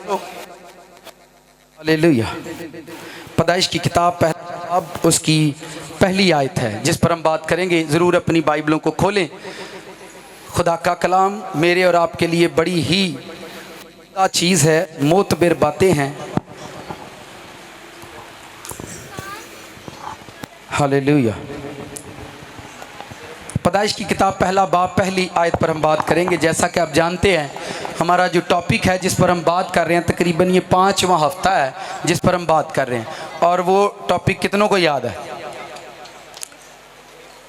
Hallelujah. पैदाइश की किताब अब उसकी पहली आयत है जिस पर हम बात करेंगे। ज़रूर अपनी बाइबलों को खोलें। खुदा का कलाम मेरे और आपके लिए बड़ी ही चीज़ है, मोतबर बातें हैं। हालेलुया। पैदाइश की किताब पहला बाब पहली आयत पर हम बात करेंगे। जैसा कि आप जानते हैं हमारा जो टॉपिक है जिस पर हम बात कर रहे हैं, तकरीबन ये 5वां हफ्ता है जिस पर हम बात कर रहे हैं। और वो टॉपिक कितनों को याद है?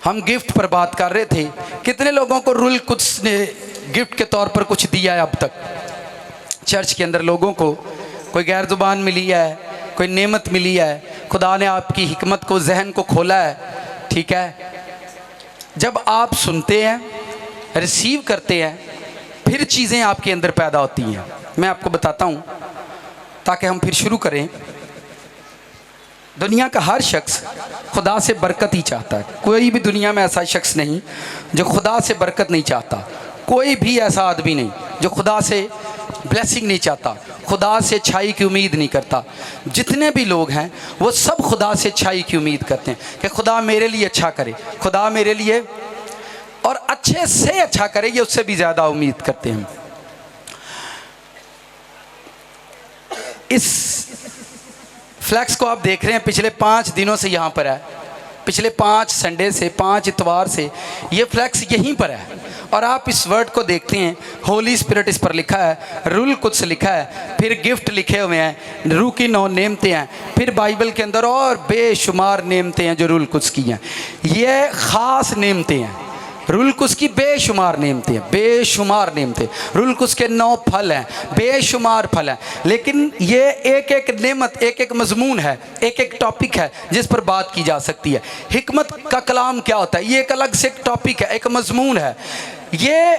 हम गिफ्ट पर बात कर रहे थे। कितने लोगों को रूल कुछ ने गिफ्ट के तौर पर कुछ दिया है अब तक? चर्च के अंदर लोगों को कोई गैर ज़ुबान मिली है, कोई नेमत मिली है। खुदा ने आपकी हिकमत को, जहन को खोला है। ठीक है, जब आप सुनते हैं, रिसीव करते हैं, फिर चीज़ें आपके अंदर पैदा होती हैं। मैं आपको बताता हूँ ताकि हम फिर शुरू करें। दुनिया का हर शख्स खुदा से बरकत ही चाहता है। कोई भी दुनिया में ऐसा शख्स नहीं जो खुदा से बरकत नहीं चाहता। कोई भी ऐसा आदमी नहीं जो खुदा से ब्लेसिंग नहीं चाहता, खुदा से अच्छाई की उम्मीद नहीं करता। जितने भी लोग हैं वो सब खुदा से अच्छाई की उम्मीद करते हैं कि खुदा मेरे लिए अच्छा करे, खुदा मेरे लिए और अच्छे से अच्छा करे, ये उससे भी ज़्यादा उम्मीद करते हैं। इस फ्लैक्स को आप देख रहे हैं पिछले 5 दिनों से यहाँ पर है। पिछले 5 संडे से, 5 इतवार से ये फ्लैक्स यहीं पर है। और आप इस वर्ड को देखते हैं, होली स्पिरिट इस पर लिखा है, रूल कुछ लिखा है, फिर गिफ्ट लिखे हुए हैं, रूह की 9 नेमतें हैं, फिर बाइबल के अंदर और बेशुमार नेमतें हैं जो रूल कुछ की हैं। ये ख़ास नेमतें हैं। रूल कुछ की बेशुमार नेमतें हैं, बेशुमार नेमतें। रूल कुछ के 9 फल हैं, बेशुमार फल हैं। लेकिन ये एक एक नेमत, एक एक मजमून है, एक एक टॉपिक है जिस पर बात की जा सकती है। हिकमत का कलाम क्या होता है, ये एक अलग से एक टॉपिक है, एक मजमून है। ये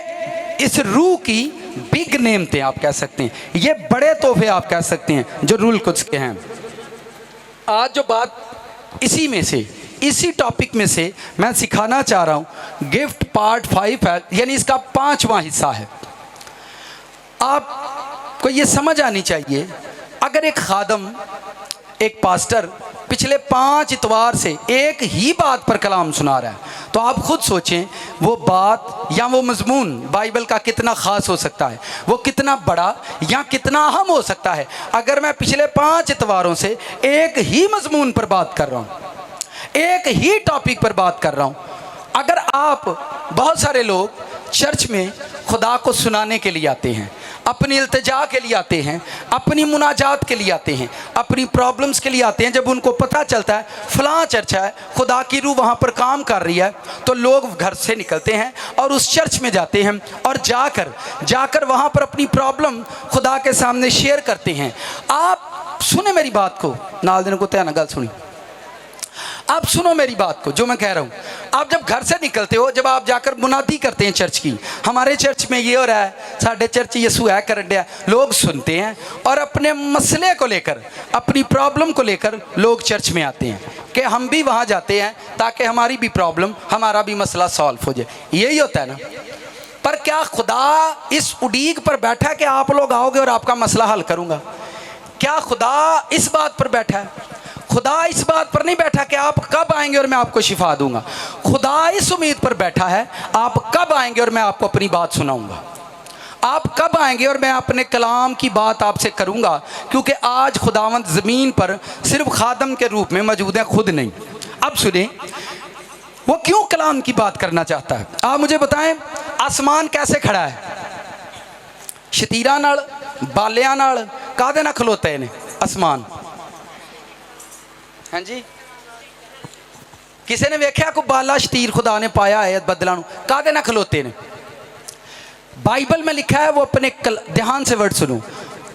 इस रूह की बिग नेमतें आप कह सकते हैं, ये बड़े तोहफे आप कह सकते हैं जो रूल कुछ के हैं। आज जो बात इसी में से, इसी टॉपिक में से मैं सिखाना चाह रहा हूँ, गिफ्ट पार्ट 5 है, यानी इसका 5वां हिस्सा है। आपको ये समझ आनी चाहिए, अगर एक खादम, एक पास्टर पिछले 5 इतवार से एक ही बात पर कलाम सुना रहा है, तो आप खुद सोचें वो बात या वो मजमून बाइबल का कितना ख़ास हो सकता है, वो कितना बड़ा या कितना अहम हो सकता है। अगर मैं पिछले 5 इतवारों से एक ही मजमून पर बात कर रहा हूँ, एक ही टॉपिक पर बात कर रहा हूँ। अगर आप, बहुत सारे लोग चर्च में खुदा को सुनाने के लिए आते हैं, अपनी इल्तिजा के लिए आते हैं, अपनी मुनाजात के लिए आते हैं, अपनी प्रॉब्लम्स के लिए आते हैं। जब उनको पता चलता है फलां चर्च है, खुदा की रूह वहाँ पर काम कर रही है, तो लोग घर से निकलते हैं और उस चर्च में जाते हैं और जाकर वहाँ पर अपनी प्रॉब्लम खुदा के सामने शेयर करते हैं। आप सुने मेरी बात को, नाल दिन को त्याना गल सुनी, आप सुनो मेरी बात को जो मैं कह रहा हूँ। आप जब घर से निकलते हो, जब आप जाकर मुनादी करते हैं चर्च की, हमारे चर्च में ये हो रहा है, साढ़े चर्च यसू है कर दिया, लोग सुनते हैं और अपने मसले को लेकर, अपनी प्रॉब्लम को लेकर लोग चर्च में आते हैं कि हम भी वहाँ जाते हैं ताकि हमारी भी प्रॉब्लम, हमारा भी मसला सॉल्व हो जाए। यही होता है ना। पर क्या खुदा इस उड़ीक पर बैठा है कि आप लोग आओगे और आपका मसला हल करूँगा? क्या खुदा इस बात पर बैठा है? खुदा इस बात पर नहीं बैठा कि आप कब आएंगे और मैं आपको शिफा दूंगा। खुदा इस उम्मीद पर बैठा है, आप कब आएंगे और मैं आपको अपनी बात सुनाऊंगा, आप कब आएंगे और मैं अपने कलाम की बात आपसे करूंगा। क्योंकि आज खुदावंद ज़मीन पर सिर्फ खादम के रूप में मौजूद है, खुद नहीं। अब सुने वो क्यों कलाम की बात करना चाहता है। आप मुझे बताएं, आसमान कैसे खड़ा है? शतीरा नाल, बालियां नाल, कादे नाल खलोते ने आसमान? हाँ जी, किसी ने वेख्या को बाला शतीर खुदा ने पाया है बदलों, कादे ना खलोते ने? बाइबल में लिखा है वो अपने ध्यान से वर्ड सुनो,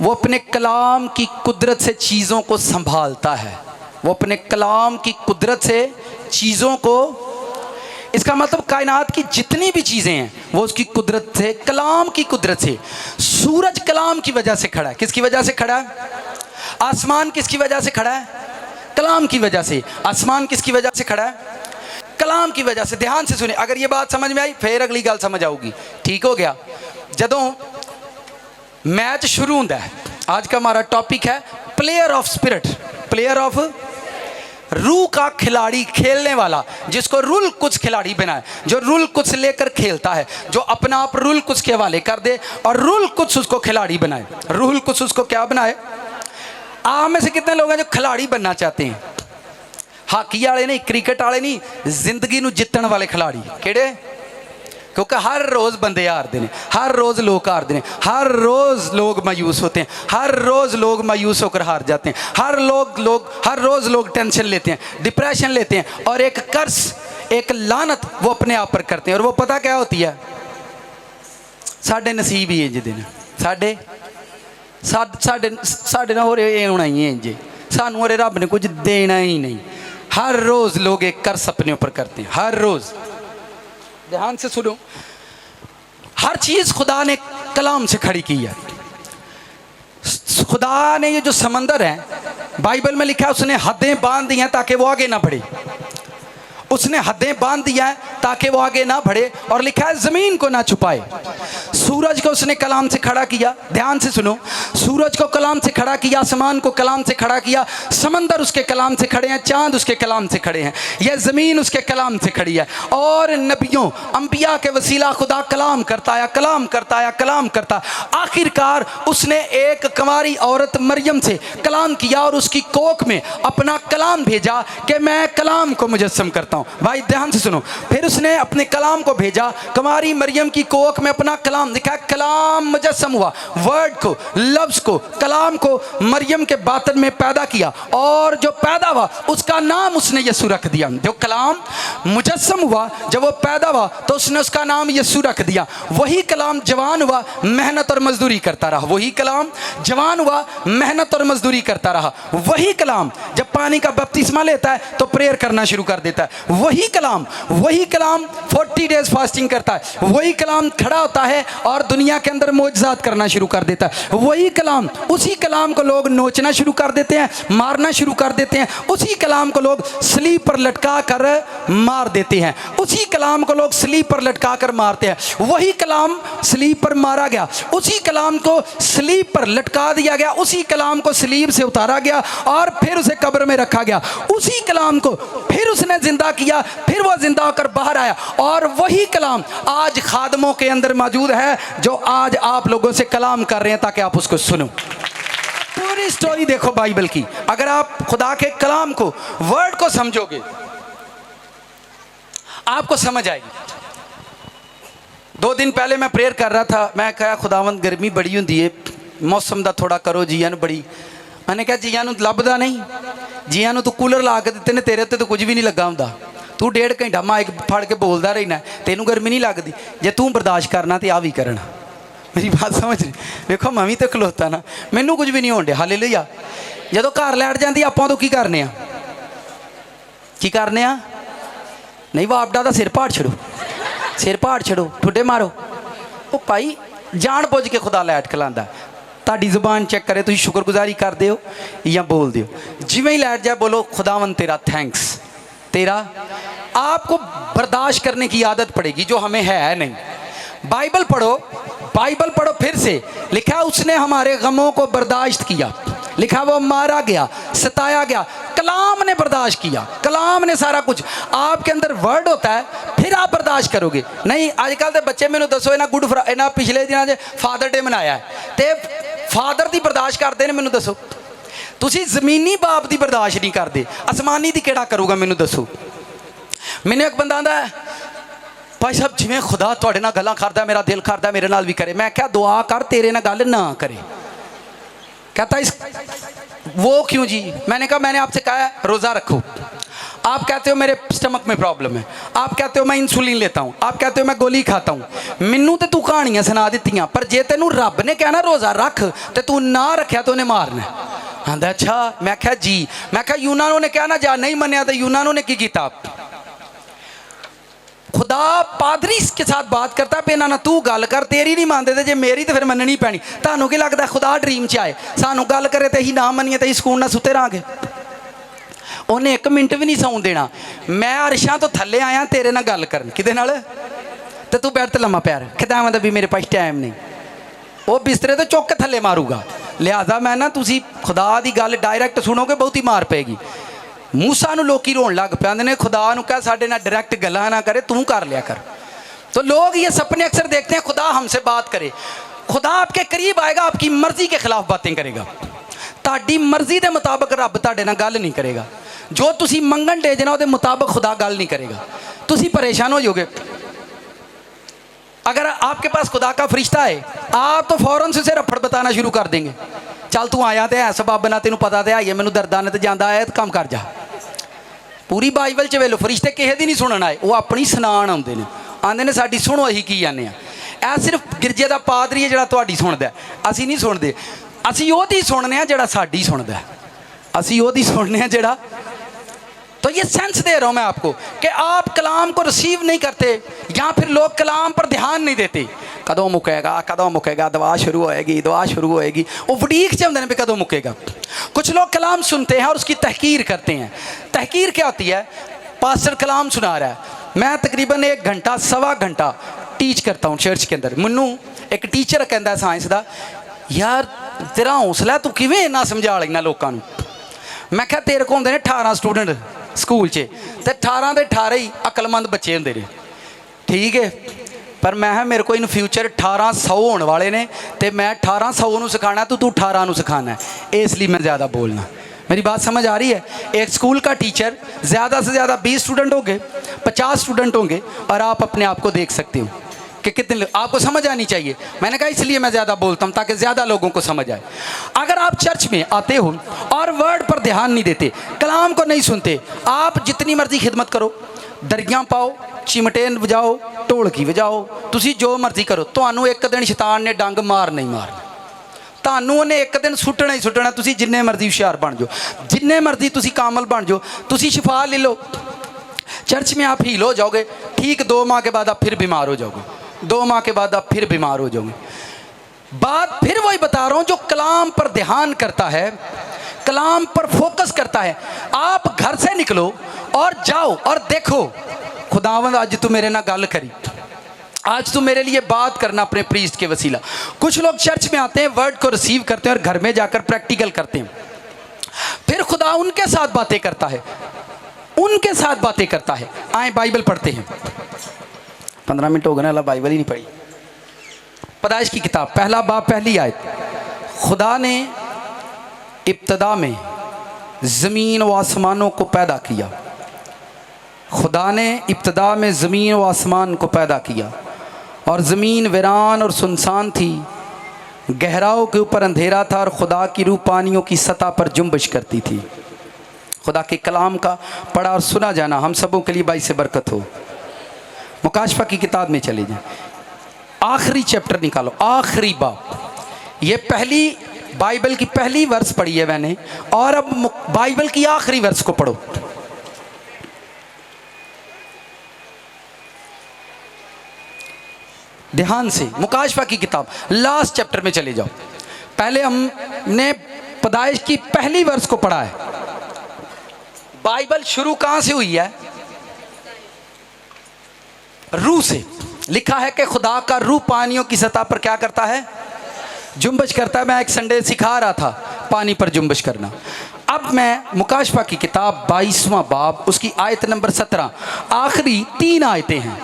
वो अपने कलाम की कुदरत से चीज़ों को संभालता है। वो अपने कलाम की कुदरत से चीज़ों को, इसका मतलब कायनात की जितनी भी चीज़ें हैं वो उसकी कुदरत से, कलाम की कुदरत से। सूरज कलाम की वजह से खड़ा है। किसकी वजह से खड़ा है? आसमान किसकी वजह से खड़ा है? कलाम की वजह से। आसमान किसकी वजह से खड़ा है? कलाम की वजह से। ध्यान से सुने, अगर ये बात समझ में आई फिर अगली गल समझ आऊगी। ठीक हो गया? जदों मैच शुरू होंदा है, आज का हमारा टॉपिक है player of spirit, player of रूह का खिलाड़ी, खेलने वाला, जिसको रूल कुछ खिलाड़ी बनाए, जो रूल कुछ लेकर खेलता है, जो अपना आप रूल कुछ के हवाले कर दे और रूल कुछ उसको खिलाड़ी बनाए। रूल कुछ उसको क्या बनाए? आप में से कितने लोग हैं जो खिलाड़ी बनना चाहते हैं? हाकी वाले नहीं, क्रिकेट वाले नहीं, जिंदगी नूं जितण वाले खिलाड़ी। केड़े? क्योंकि हर रोज़ बंदे हारते हैं, हर रोज़ लोग हारते हैं, हर रोज़ लोग मायूस होते हैं, हर रोज़ लोग मायूस होकर हार जाते हैं, हर रोज़ लोग टेंशन लेते हैं, डिप्रेशन लेते हैं, और एक कर्ज, एक लानत वो अपने आप पर करते हैं। और वो पता क्या होती है? साढ़े नसीब ही इंज दिन, साढ़े ना हो रहे होना ही है इंज, सानू और रब ने कुछ देना ही नहीं। हर रोज़ लोग एक कर्ज अपने ऊपर करते हैं, हर रोज़। ध्यान से सुनो, हर चीज खुदा ने कलाम से खड़ी की है। खुदा ने ये जो समंदर है, बाइबल में लिखा है उसने हदें बांध दी हैं ताकि वो आगे ना बढ़े, उसने हदें बांध दिया है ताकि वो आगे ना बढ़े, और लिखा है जमीन को ना छुपाए। सूरज को उसने कलाम से खड़ा किया, ध्यान से सुनो, सूरज को कलाम से खड़ा किया, आसमान को कलाम से खड़ा किया, समंदर उसके कलाम से खड़े हैं, चांद उसके कलाम से खड़े हैं, यह जमीन उसके कलाम से खड़ी है। और नबियों, अंबिया के वसीला खुदा कलाम करता है, कलाम करता है, कलाम करता। आखिरकार उसने एक कुंवारी औरत मरियम से कलाम किया और उसकी कोख में अपना कलाम भेजा कि मैं कलाम को मुजस्सम करता हूँ। भाई ध्यान से सुनो, फिर उसने अपने कलाम को भेजा, कुंवारी मरियम की कोख में अपना कलाम दिखा, कलाम मुजस्सम हुआ, वर्ड को, लफ्ज को, कलाम को मरियम के बातन में पैदा किया, और जो पैदा हुआ उसका नाम उसने यीशु रख दिया। जो कलाम मुजस्सम हुआ, जब वो पैदा हुआ तो उसने उसका नाम यीशु रख दिया। वही कलाम जवान हुआ, मेहनत और मजदूरी करता रहा, वही कलाम जवान हुआ, मेहनत और मजदूरी करता रहा। वही कलाम जब पानी का बपतिस्मा लेता है तो प्रेयर करना शुरू कर देता है। वही कलाम 40 डेज फास्टिंग करता है। वही कलाम खड़ा होता है और दुनिया के अंदर मोजज़ात करना शुरू कर देता है। वही कलाम, उसी कलाम को लोग नोचना शुरू कर देते हैं, मारना शुरू कर देते हैं। उसी कलाम को लोग स्लीब पर लटका कर मार देते हैं, उसी कलाम को लोग स्लीब पर लटका कर मारते हैं। वही कलाम स्लीब पर मारा गया, उसी कलाम को स्लीब पर लटका दिया गया, उसी कलाम को स्लीब से उतारा गया और फिर उसे कब्र में रखा गया। उसी कलाम को फिर उसने जिंदा किया, फिर वो जिंदा होकर बाहर आया, और वही कलाम आज खादमों के अंदर मौजूद है जो आज आप लोगों से कलाम कर रहे हैं ताकि आप उसको सुनो। पूरी स्टोरी देखो बाइबल की, अगर आप खुदा के कलाम को, वर्ड को समझोगे आपको समझ आएगी। 2 दिन पहले मैं प्रेयर कर रहा था, मैं कहा खुदावंद गर्मी बड़ी होंदी है, मौसम दा थोड़ा करो जियां नूं बड़ी। मैंने कहा जियां नूं लभदा नहीं, जियां नूं तू कूलर ला के दित्ते ने, तेरे उत्ते तो कुछ भी नहीं लगा हुंदा, तू 1.5 घंटा माइक फड़ के बोलता रहना, तेनू गर्मी नहीं लगती। जे तू बर्दाश्त करना तो आ भी करना। मेरी बात समझ रही? देखो मैं भी तो खलोता ना, मैनू कुछ भी नहीं होने। हालेलुया। जो घर लैट जाती आपां तो की करने आ, की करने आ? नहीं वापडा का सिर पाड़ छड़ो, सिर पाड़ छड़ो, ठुडे मारो। वो भाई जान बुझ के खुदा लैट खिलांदा। ताड़ी जुबान चेक करे, तुम शुक्रगुजारी करते हो या बोलते हो। जिवें ही लैट जाए बोलो खुदावन तेरा थैंक्स, तेरा। आपको बर्दाश्त करने की आदत पड़ेगी जो हमें है नहीं। बाइबल पढ़ो, बाइबल पढ़ो फिर से। लिखा उसने हमारे गमों को बर्दाश्त किया, लिखा वो मारा गया, सताया गया, कलाम ने बर्दाश्त किया, कलाम ने सारा कुछ। आपके अंदर वर्ड होता है फिर आप बर्दाश्त करोगे। नहीं आजकल के बच्चे मैनू दसो इन्हें गुड इन्हें पिछले दिनों से फादर डे मनाया है तो फादर की बर्दाश्त करते हैं? मैनू दसो। तुसी ज़मीनी बाप की बर्दाश्त नहीं करते, आसमानी की केड़ा करूँगा? मैनू दसो। मैंने एक बंदा आंदा भाई साहब जिवें खुदा तुहाडे नाल गल्लां करदा, मेरा दिल करदा मेरे नाल भी करे। मैं क्या दुआ कर तेरे नाल गल ना करे। कहता इस वो क्यों जी? मैंने कहा मैंने आपसे कहा रोज़ा रखो, आप कहते हो मेरे स्टमक में प्रॉब्लम है, आप कहते हो मैं इंसुलिन लेता हूँ, आप कहते हो मैं गोली खाता हूँ। मैनू तो तू कहानियाँ सुना दित्तियां, पर जे तेनू रब ने कहना रोज़ा रख तो तू ना रखा तो उन्हें मारना। आंदा अच्छा। मैं क्या जी? मैं क्या यूनानों ने कहना जा नहीं मनिया तो यूनानों ने की किया? खुदा पादरी के साथ बात करता पे ना तू गल कर, तेरी नहीं मानते जे मेरी तो फिर मननी पैनी। तुहानू की लगता खुदा ड्रीम च आए, सानू गल करे तो अं ना मनीए तो सुकून ना सुते रहांगे। उन्हें 1 मिनट भी नहीं सौन देना। मैं अरशां तो थले आया तेरे नाल गल करन, किदे नाल? ते तू बैठ ते लम्मा प्यार, कहता मतलब भी मेरे पास टाइम नहीं। वो बिस्तरे तो चुक के थले मारूगा, लिहाजा मैं ना तुसी खुदा दी गल डायरैक्ट सुनोगे बहुत ही मार पेगी। मूसा नूं लोकी रोण लग पैंदे ने, खुदा नूं कह साडे नाल डायरैक्ट गल्लां ना करे, तू कर लिया कर। तो लोग ये सपने अक्सर देखते हैं खुदा हमसे बात करे। खुदा आपके करीब आएगा, आपकी मर्जी के खिलाफ बातें करेगा। ताड़ी मर्जी के मुताबिक रब तुहाडे नाल गल नहीं करेगा। जो तुसी मंगन डे जना उहदे मुताबिक खुदा गल नहीं करेगा। तुसी परेशान हो जाओगे। अगर आपके पास खुदा का फरिश्ता है, आप तो फौरन से उसे रफड़ बताना शुरू कर देंगे। चल तू आया तो है सबब ना, तेनों पता तो है मैनू दर्दां ने तो जांदा है, तो काम कर जा। पूरी बाइबल च वेलो फरिश्ते किसी दी नहीं सुनन आए, वो अपनी सुनाण आउंदे ने, आंदे ने साडी सुणो, असीं की जाने आ। सिर्फ गिरजे का पादरी है जिहड़ा तुहाडी सुणदा, असीं नहीं सुणदे। असीं ओहदी सुणने आ जिहड़ा साडी सुणदा, असीं ओहदी सुणने आ जिहड़ा। तो ये सेंस दे रहा हूँ मैं आपको कि आप कलाम को रिसीव नहीं करते, या फिर लोग कलाम पर ध्यान नहीं देते। कदों मुकेगा, दुआ शुरू होएगी, वो वड़ीक च होंदे ने भी कदों मुकेगा। कुछ लोग कलाम सुनते हैं और उसकी तहकीर करते हैं। तहकीर क्या होती है? पास्टर कलाम सुना रहा है, मैं तकरीबन 1 घंटा सवा घंटा टीच करता हूँ चर्च के अंदर। मैनू एक टीचर कहता साइंस का, यार तेरा हौसला, तू किवें इन्ना समझा लेना लोगों को। मैं क्या तेरे को होंदे ने 18 स्टूडेंट स्कूल च, तो 18 के 18 ही अकलमंद बच्चे होंदे ने, ठीक है। पर मैं मेरे को इन फ्यूचर 1800 होने वाले ने, तो मैं 1800 नूं सिखाना, तू 18 नूं सिखाना है, इसलिए मैं ज़्यादा बोलना। मेरी बात समझ आ रही है? एक स्कूल का टीचर ज़्यादा से ज़्यादा 20 स्टूडेंट होंगे, 50 स्टूडेंट होंगे, और आप अपने आप को देख सकते हो कि कितने आपको समझ आनी चाहिए। मैंने कहा इसलिए मैं ज़्यादा बोलता हूँ ताकि ज़्यादा लोगों को समझ आए। अगर आप चर्च में आते हो और वर्ड पर ध्यान नहीं देते, कलाम को नहीं सुनते, आप जितनी मर्जी खिदमत करो, दरियाँ पाओ, चिमटे बजाओ, ढोलकी बजाओ, तुसी जो मर्जी करो, तुहानू एक दिन शैतान ने डंग मार नहीं मारना, तुहानू उन्हें एक दिन सुट्टना ही सुट्टना। तुसी जिन्ने मर्जी हुशियार बन जाओ, जिन्ने मर्जी तुसी कामल बन जाओ, तुसी शिफा ले लो, चर्च में आप हील हो जाओगे, ठीक 2 माह के बाद आप फिर बीमार हो जाओगे, 2 माह के बाद आप फिर बीमार हो जाओगे। बात फिर वही बता रहा हूँ, जो कलाम पर ध्यान करता है, कलाम पर फोकस करता है, आप घर से निकलो और जाओ और देखो खुदावंद आज तू मेरे ना गल करी, आज तू मेरे लिए बात करना अपने प्रीस्ट के वसीला। कुछ लोग चर्च में आते हैं, वर्ड को रिसीव करते हैं और घर में जाकर प्रैक्टिकल करते हैं, फिर खुदा उनके साथ बातें करता है, उनके साथ बातें करता है। आए बाइबल पढ़ते हैं। 15 मिनट हो गए ना, अल्लाह बाइबल ही नहीं पढ़ी। पैदाइश की किताब 1 बाब 1 आयत, खुदा ने इब्तदा में ज़मीन व आसमानों को पैदा किया। खुदा ने इब्तदा में ज़मीन व आसमान को पैदा किया, और ज़मीन वीरान और सुनसान थी, गहराओं के ऊपर अंधेरा था, और खुदा की रूह पानियों की सतह पर जुम्बिश करती थी। खुदा के कलाम का पढ़ा और सुना जाना हम सबों के लिए बाइस बरकत हो। मुकाशफा की किताब में चले जाएं, आखिरी चैप्टर निकालो, आखिरी बाब। ये पहली बाइबल की पहली वर्स पढ़ी है मैंने, और अब बाइबल की आखिरी वर्स को पढ़ो। ध्यान से, मुकाशफा की किताब लास्ट चैप्टर में चले जाओ। पहले हमने पैदाइश की पहली वर्स को पढ़ा है। बाइबल शुरू कहां से हुई है? रूह से। लिखा है कि खुदा का रूह पानियों की सतह पर क्या करता है? जुम्बिश करता है। मैं एक संडे सिखा रहा था पानी पर जुम्बिश करना। अब मैं मुकाशफा की किताब 22वां बाब, उसकी आयत नंबर 17, आखिरी 3 आयतें हैं।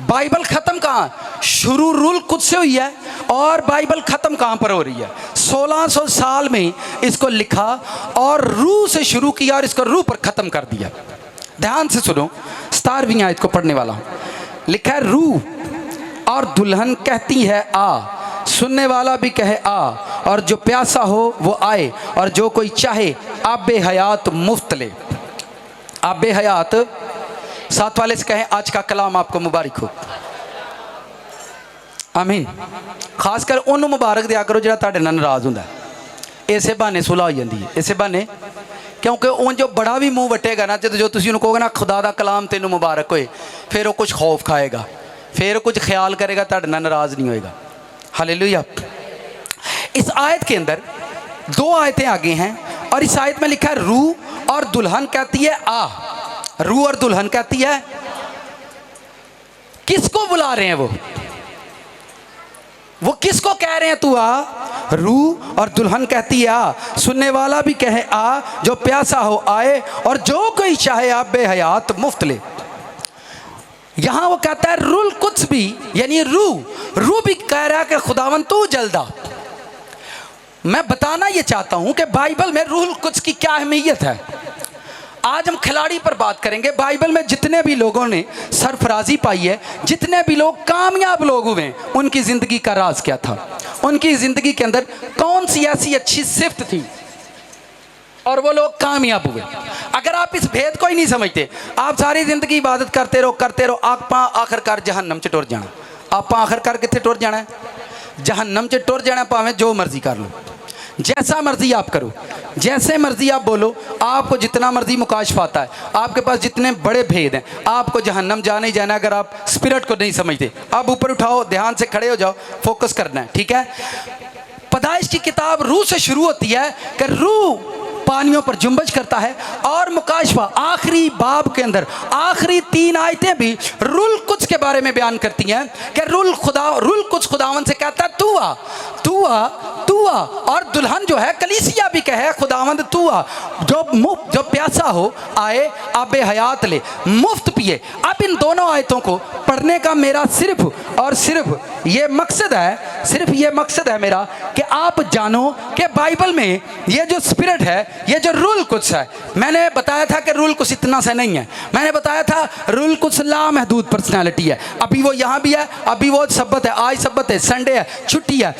बाइबल ख़त्म कहाँ? शुरू रूल कुछ से हुई है, और बाइबल ख़त्म कहाँ पर हो रही है? 1600 साल में इसको लिखा और रूह से शुरू किया और इसको रूह पर ख़त्म कर दिया। ध्यान से सुनो, 17वीं आयत को पढ़ने वाला हूँ। लिखा है, रूह और दुल्हन कहती है आ, सुनने वाला भी कहे आ, और जो प्यासा हो वो आए, और जो कोई चाहे आबे हयात मुफ्त ले। आबे हयात, साथ वाले से कहें आज का कलाम आपको मुबारक हो। आमीन। खासकर उन्होंने मुबारक दिया करो जो तुहाडे नाल नाराज हुंदा है। इसे बहाने सुलह हो जाती है, इसे बहाने, क्योंकि उन जो बड़ा भी मुँह वटेगा ना, जो तुसीं उन्हें कहोगे ना खुदा दा कलाम तेनों मुबारक होए, फिर वो कुछ खौफ खाएगा, फिर कुछ ख्याल करेगा, तुहाडे नाल नाराज नहीं होएगा। हालेलुया। इस आयत के अंदर 2 आयतें आगे हैं, और इस आयत में लिखा है रूह और दुल्हन कहती है आ। रूह और दुल्हन कहती है, किसको बुला रहे हैं वो? वो किसको कह रहे हैं तू आ? रूह और दुल्हन कहती है आ, सुनने वाला भी कहे आ, जो प्यासा हो आए और जो कोई चाहे आप बेहयात मुफ्त ले। यहां वो कहता है रूल कुछ भी, यानी रूह भी कह रहा है कि खुदावन तू जल्दा। मैं बताना ये चाहता हूं कि बाइबल में रूल कुछ की क्या अहमियत है। आज हम खिलाड़ी पर बात करेंगे। बाइबल में जितने भी लोगों ने सरफराजी पाई है, जितने भी लोग कामयाब लोग हुए, उनकी ज़िंदगी का राज क्या था, उनकी ज़िंदगी के अंदर कौन सी ऐसी अच्छी सिफ्त थी और वो लोग कामयाब हुए। अगर आप इस भेद को ही नहीं समझते, आप सारी ज़िंदगी इबादत करते रहो आप आखिरकार जहन्नम च टुर जाना। आप आखिरकार कितने टुर जाना है? जहन्नम च टुर जाना। भावें जो मर्जी कर लो, जैसा मर्जी आप करो, जैसे मर्जी आप बोलो, आपको जितना मर्जी मुकाशफा आता है, आपके पास जितने बड़े भेद हैं, आपको जहन्नम जाना ही जाना अगर आप स्पिरिट को नहीं समझते। आप ऊपर उठाओ, ध्यान से खड़े हो जाओ, फोकस करना है, ठीक है। पैदाइश की किताब रूह से शुरू होती है कि रूह पानियों पर जुम्बश करता है, और मुकाशफा आखिरी बाब के अंदर आखिरी 3 आयतें भी रुल कुछ के बारे में बयान करती हैं कि रुल कुछ खुदावन से कहता है तू आ, तू आ, तू आ। और दुल्हन जो है कलीसिया भी कहे खुदावंद तू आ, जो प्यासा हो आए, आबे हयात ले, मुफ्त पिए। अब इन दोनों आयतों को पढ़ने का मेरा सिर्फ और सिर्फ ये मकसद है, सिर्फ ये मकसद है मेरा कि आप जानो कि बाइबल में ये जो स्पिरिट है, ये जो रूल कुछ है, मैंने बताया था कि रूल कुछ इतना सा नहीं है। मैंने बताया था रूल कुछ लामहदूद पर्सनालिटी है। अभी वो यहाँ भी है, अभी वो सब्बत है, आज सब्बत है, संडे है, छुट्टी है।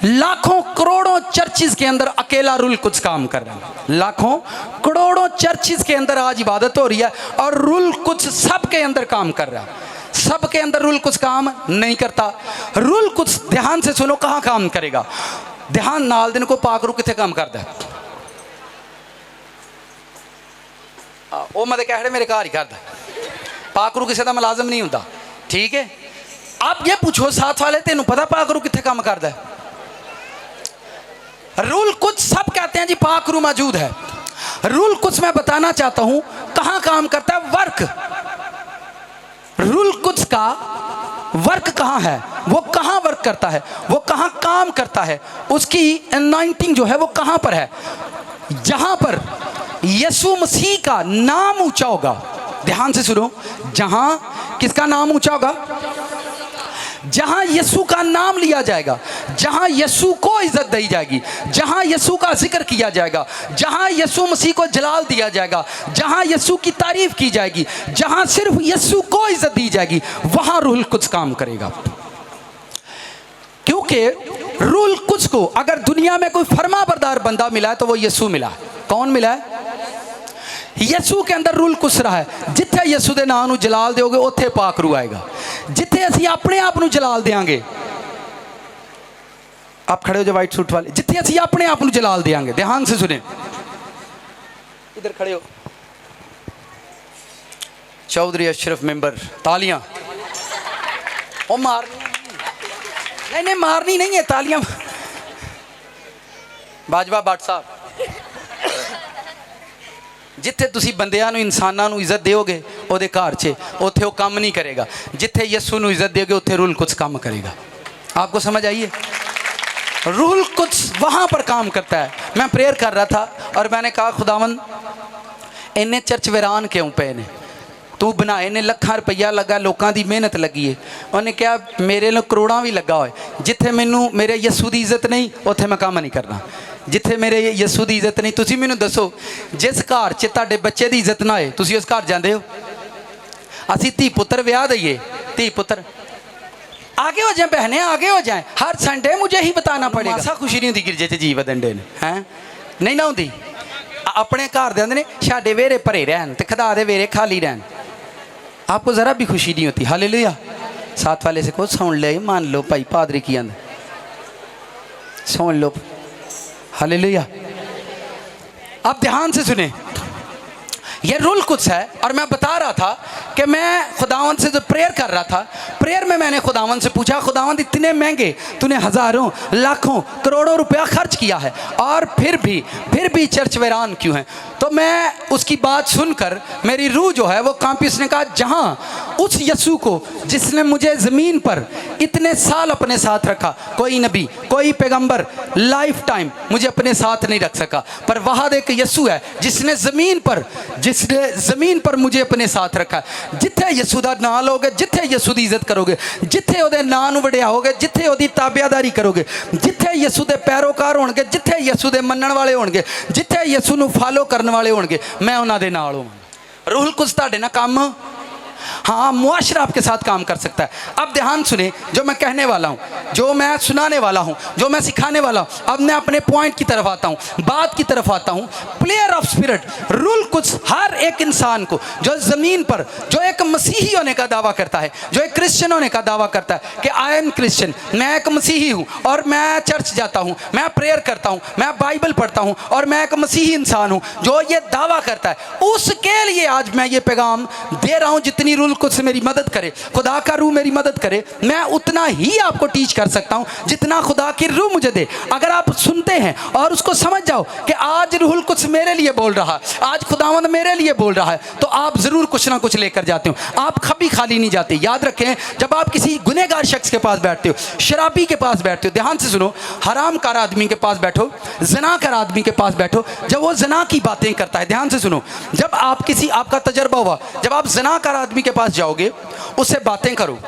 लाखों करोड़ों चर्चिज के अंदर अकेला रूल कुछ काम कर रहा है। लाखों करोड़ों चर्चिज के अंदर आज इबादत हो रही है और रूल कुछ सबके अंदर काम कर रहा है। सबके अंदर रूल कुछ काम नहीं करता। रूल कुछ, ध्यान से सुनो, कहाँ काम करेगा? ध्यान नाल दिन को पाकरू किथे काम करता है? वो मैं कह रहे मेरे घर ही करता, पाकरू किसी का मुलाजम नहीं होता, ठीक है। आप ये पूछो साथ वाले, तेनों पता पाकरू किथे काम करता है? रूल कुछ सब कहते हैं जी पाकरू मौजूद है। रूल कुछ मैं बताना चाहता हूं कहां काम करता है। वर्क, रूल कुछ का वर्क कहां है, वो कहां वर्क करता है, वो कहां काम करता है, उसकी अनॉइंटिंग जो है वो कहां पर है? जहां पर यीशु मसीह का नाम ऊंचा होगा। ध्यान से सुनो, जहां किसका नाम ऊंचा होगा? जहां यीशु का नाम लिया जाएगा, जहां यीशु को इज्जत दी जाएगी, जहां यीशु का जिक्र किया जाएगा, जहां यीशु मसीह को जलाल दिया जाएगा, जहां यीशु की तारीफ की जाएगी, जहां सिर्फ यीशु को इज्जत दी जाएगी, वहां रूल कुछ काम करेगा। क्योंकि रूल कुछ को अगर दुनिया में कोई फरमाबरदार बंदा मिला है तो वो यीशु मिला है। कौन मिला है? यीशु के अंदर रूल कुछ रहा है। जिथे यीशु के नाम जलाल दोगे उत्थे पाकरू आएगा। जिथे असी अपने आप को जलाल देंगे, आप खड़े हो जो वाइट सूट वाले, जिथे असी अपने आप को जलाल देंगे, ध्यान से सुने, इधर खड़े हो, चौधरी अशरफ मेंबर, तालियां। ओ मारनी नहीं, मारनी नहीं है, तालियां। बाजवा भट्ट साहब, जिथे तुसी बंदियां नूं, इंसानां नूं इज्जत दोगे उहदे घर च, उत्थे वो काम नहीं करेगा। जिथे यीशु नूं इज्जत दोगे उत्थे रूल कुछ काम करेगा। आपको समझ आई है? रूल कुछ वहाँ पर काम करता है। मैं प्रेयर कर रहा था और मैंने कहा खुदावन इन्ने चर्च वीरान क्यों पे ने, तू बनाए ने, ਲੱਖਾਂ रुपया लगा, लोगों की मेहनत लगी है। उन्हें कहा मेरे लिए करोड़ां भी लगा होए, जिथे मैनू मेरे यीशु की इज्जत नहीं उत्थे मैं काम नहीं करना। जिथे मेरे यीशु की इज्जत नहीं, तुसी मैनू दसो जिस घर च तुहाडे बच्चे की इज्जत ना होए तुसी उस घर जांदे हो? असी धी पुत्र ब्याह दईए, धी पुत्र आगे हो जाए, बहने आगे हो जाए, हर संडे मुझे ही बताना पड़ेगा। ऐसा खुशी नहीं होती गिरजे च जी बदंडे ने, हैं नहीं ना होती। अपने घर दे ने साडे वेरे भरे रहन ते खदा दे वेरे खाली रहन, आपको ज़रा भी खुशी नहीं होती। हालेलुया। साथ वाले से को सुन ले, मान लो भाई पादरी की अंदर सुन लो। हालेलुया। आप ध्यान से सुने, ये रूल कुछ है। और मैं बता रहा था कि मैं खुदावन से जो प्रेयर कर रहा था, प्रेयर में मैंने खुदावन से पूछा, खुदावन इतने महंगे तूने हज़ारों लाखों करोड़ों रुपया खर्च किया है और फिर भी चर्च वीरान क्यों है? तो मैं उसकी बात सुनकर मेरी रूह जो है वो कांपी। उसने कहा जहाँ उस यीशु को जिसने मुझे ज़मीन पर इतने साल अपने साथ रखा। कोई नबी, कोई पैगंबर लाइफ टाइम मुझे अपने साथ नहीं रख सका, पर वहाँ एक यीशु है जिसने ज़मीन पर मुझे अपने साथ रखा। जिथे यीशु का नाम लोगे, जिथे यीशु की इज्जत करोगे, जिथे ਉਹਦੇ ਨਾਂ ਨੂੰ ਵਡਿਆਓਗੇ, ਜਿੱਥੇ ਉਹਦੀ ਤਾਬਿਆਦਾਰੀ ਕਰੋਗੇ, ਜਿੱਥੇ ਯਿਸੂ ਦੇ ਪੈਰੋਕਾਰ ਹੋਣਗੇ, ਜਿੱਥੇ ਯਿਸੂ ਦੇ ਮੰਨਣ ਵਾਲੇ ਹੋਣਗੇ, ਜਿੱਥੇ ਯਿਸੂ ਨੂੰ ਫਾਲੋ ਕਰਨ ਵਾਲੇ ਹੋਣਗੇ, मैं ਉਹਨਾਂ ਦੇ ਨਾਲ ਹੋਵਾਂ। रूहुल कुद्स ਤੁਹਾਡੇ ਨਾਲ ਕੰਮ, हाँ मुआशरा आपके साथ काम कर सकता है। अब ध्यान सुने जो मैं कहने वाला हूँ, जो मैं सुनाने वाला हूँ, जो मैं सिखाने वाला हूँ। अब मैं अपने पॉइंट की तरफ आता हूँ, बात की तरफ आता हूँ। प्लेयर ऑफ स्पिरिट रूहुल कुद्स हर एक इंसान को जो ज़मीन पर, जो एक मसीही होने का दावा करता है, जो एक क्रिश्चियन होने का दावा करता है कि आई एम क्रिश्चियन, मैं एक मसीही हूँ और मैं चर्च जाता हूँ, मैं प्रेयर करता हूँ, मैं बाइबल पढ़ता हूँ और मैं एक मसीही इंसान हूँ, जो ये दावा करता है, उसके लिए आज मैं ये पैगाम दे रहा हूँ। जितनी रूहुल कुद्स मेरी मदद करे, खुदा का रूह मेरी मदद करे, मैं उतना ही आपको टीच कर सकता हूँ जितना खुदा की रूह मुझे दे। अगर आप सुनते हैं और उसको समझ जाओ कि आज रूहुल कुद्स मेरे लिए बोल रहा है, आज खुदावंद मेरे लिए बोल रहा है, तो आप ज़रूर कुछ ना कुछ लेकर जाते हो। आप कभी खाली नहीं जाते। याद रखें, जब आप किसी गुनहगार शख्स के पास बैठते हो, शराबी के पास बैठते हो, ध्यान से सुनो, हरामकार आदमी के पास बैठो, ज़नाकार आदमी के पास बैठो, जब वो ज़ना की बातें करता है, ध्यान से सुनो, जब आपका तजर्बा हुआ, जब आप ज़नाकार आदमी के पास जाओगे, उससे बातें करो,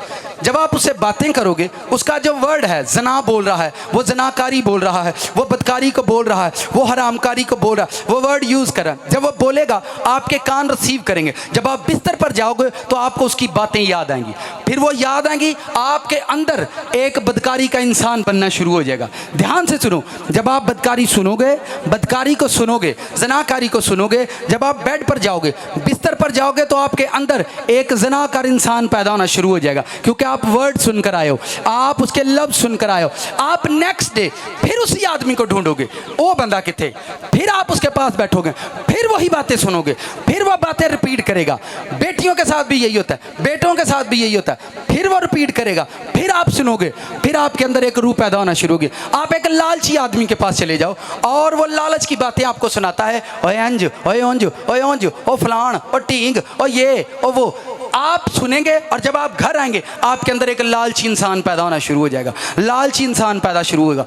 जब आप उससे बातें करोगे, उसका जो वर्ड है, जना बोल रहा है, वो जनाकारी बोल रहा है, वो बदकारी को बोल रहा है, वो हरामकारी को बोल रहा है, वो वर्ड यूज़ कर रहा है, जब वो बोलेगा आपके कान रिसीव करेंगे। जब आप बिस्तर पर जाओगे तो आपको उसकी बातें याद आएंगी, फिर वो याद आएंगी, आपके अंदर एक बदकारी का इंसान बनना शुरू हो जाएगा। ध्यान से सुनो, जब आप बदकारी सुनोगे, बदकारी को सुनोगे, जनाकारी को सुनोगे, जब आप बेड पर जाओगे, बिस्तर पर जाओगे, तो आपके अंदर एक जनाकार इंसान पैदा होना शुरू हो जाएगा, क्योंकि आप वर्ड सुनकर आए हो, आप उसके लफ्ज़ सुनकर आए हो। आप नेक्स्ट डे फिर उसी आदमी को ढूंढोगे, वो बंदा किथे, फिर आप उसके पास बैठोगे, फिर वही बातें सुनोगे, फिर वो बातें रिपीट करेगा। बेटियों के साथ भी यही होता है, बेटों के साथ भी यही होता है, फिर वो रिपीट करेगा, फिर आप सुनोगे, फिर आपके अंदर एक रूह पैदा होना शुरू होगी। आप एक लालची आदमी के पास चले जाओ और वो लालच की बातें आपको सुनाता है, ओए अंज, ओए ओंज, ओए ओंज, ओ फलान, ओ टींग, ओ ये, ओ वो, आप सुनेंगे और जब आप घर आएंगे आपके अंदर एक लालची इंसान पैदा होना शुरू हो जाएगा, लालची इंसान पैदा शुरू होगा।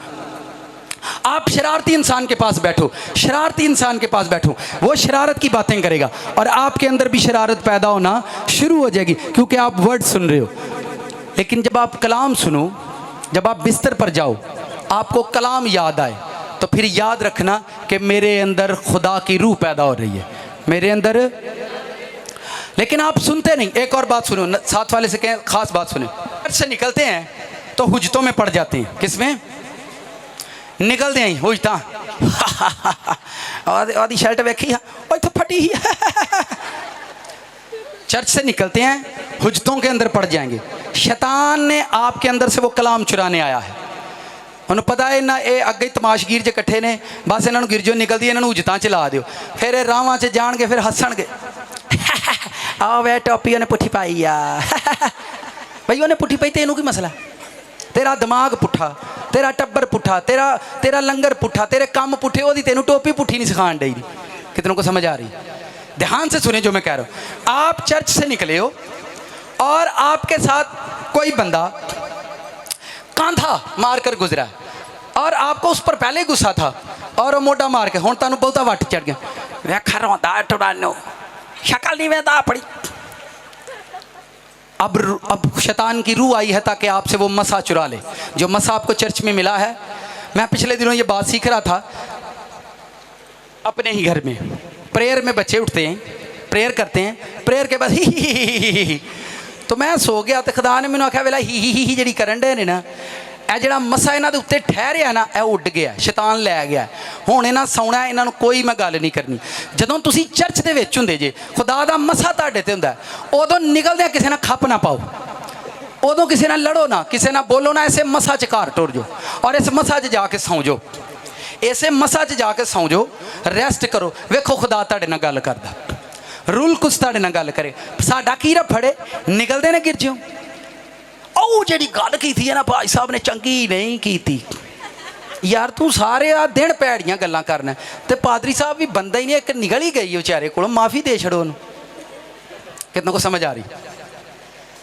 आप शरारती इंसान के पास बैठो, शरारती इंसान के पास बैठो, वो शरारत की बातें करेगा और आपके अंदर भी शरारत पैदा होना शुरू हो जाएगी, क्योंकि आप वर्ड सुन रहे हो। लेकिन जब आप कलाम सुनो, जब आप बिस्तर पर जाओ, आपको कलाम याद आए, तो फिर याद रखना कि मेरे अंदर खुदा की रूह पैदा हो रही है, मेरे अंदर। लेकिन आप सुनते नहीं। एक और बात सुनो, साथ वाले से कहें, खास बात सुने, घर से निकलते हैं तो हुज्जतों में पड़ जाते हैं। किसमें निकलते हैं? हुज्जता आदि शर्ट वेखी और तो फटी ही चर्च से निकलते हैं, हुज्जतों के अंदर पड़ जाएंगे। शैतान ने आपके अंदर से वो कलाम चुराने आया है। उन्हें पता है ना, ये अगे तमाशगीर जो इकट्ठे ने, बस इन्हों गिरजो निकलती है, इन्होंने हुज्जतां च ला दिओ, फिर रावां च जाणगे, फिर हसणगे, आओ वे टोपी उन्हें पुट्ठी पाई आ भाई उन्हें पुट्ठी पाई, तेनू की मसला? तेरा दिमाग पुट्ठा, तेरा टब्बर पुट्ठा, तेरा लंगर पुट्ठा, तेरे काम पुट्ठे, वो तेनू टोपी पुट्ठी नहीं सिखाण दी। कितनों को समझ आ रही? ध्यान से सुने जो मैं कह रहा हूँ। आप चर्च से निकले हो और आपके साथ कोई बंदा कांधा मार कर गुजरा है और आपको उस पर पहले गुस्सा था और मोटा मार के हुण तुहानू बहुता वट चढ़ गया, वेखा रोंदा टुड़ानो, शक्ल नहीं वेंदा अपनी। अब शैतान की रूह आई है ताकि आपसे वो मसा चुरा ले, जो मसा आपको चर्च में मिला है। मैं पिछले दिनों ये बात सीख रहा था अपने ही घर में। प्रेयर में बच्चे उठते हैं, प्रेयर करते हैं, प्रेयर के बाद ही तो मैं सो गया, तो खुदा ने मैंने आख्या वेला ही जी करन डे ने ना, ਇਹ ਜਿਹੜਾ ਮਸਾ ਇਹਨਾਂ ਦੇ ਉੱਤੇ ਠਹਿਰਿਆ ਨਾ, ਇਹ ਉੱਡ ਗਿਆ, ਸ਼ੈਤਾਨ ਲੈ ਗਿਆ। ਹੁਣ ਇਹਨਾਂ ਸੌਣਾ, ਇਹਨਾਂ ਨੂੰ ਕੋਈ ਮੈਂ ਗੱਲ ਨਹੀਂ ਕਰਨੀ। ਜਦੋਂ ਤੁਸੀਂ ਚਰਚ ਦੇ ਵਿੱਚ ਹੁੰਦੇ ਜੇ, ਖੁਦਾ ਦਾ ਮਸਾ ਤੁਹਾਡੇ ਤੇ ਹੁੰਦਾ, ਉਦੋਂ ਨਿਕਲਦਿਆਂ ਕਿਸੇ ਨਾਲ ਖੱਪ ਨਾ ਪਾਓ, ਉਦੋਂ ਕਿਸੇ ਨਾਲ ਲੜੋ ਨਾ, ਕਿਸੇ ਨਾਲ ਬੋਲੋ ਨਾ, ਇਸੇ ਮਸਾ 'ਚ ਘਰ ਟੁਰ ਜਾਓ ਔਰ ਇਸ ਮਸਾ 'ਚ ਜਾ ਕੇ ਸੌਂ ਜਾਓ, ਇਸੇ ਮਸਾ 'ਚ ਜਾ ਕੇ ਸੌਂ ਜਾਓ, ਰੈਸਟ ਕਰੋ। ਵੇਖੋ ਖੁਦਾ ਤੁਹਾਡੇ ਨਾਲ ਗੱਲ ਕਰਦਾ, रूहुल कुद्स ਤੁਹਾਡੇ ਨਾਲ ਗੱਲ करे। ਸਾਡਾ ਕੀ ਰਫੜੇ ਨਿਕਲਦੇ ਨੇ गिरजों, ਉਹ ਜਿਹੜੀ ਗੱਲ ਕੀਤੀ ਹੈ ਨਾ ਭਾਈ ਸਾਹਿਬ ਨੇ ਚੰਗੀ ਨਹੀਂ ਕੀਤੀ यार, तू सारे आ दिन भैड़ियां गल्लां करना, तो पादरी साहब भी बंदा ही नहीं, एक निकल ही गई बेचारे को, माफ़ी दे छड़ो। कितनों को समझ आ रही?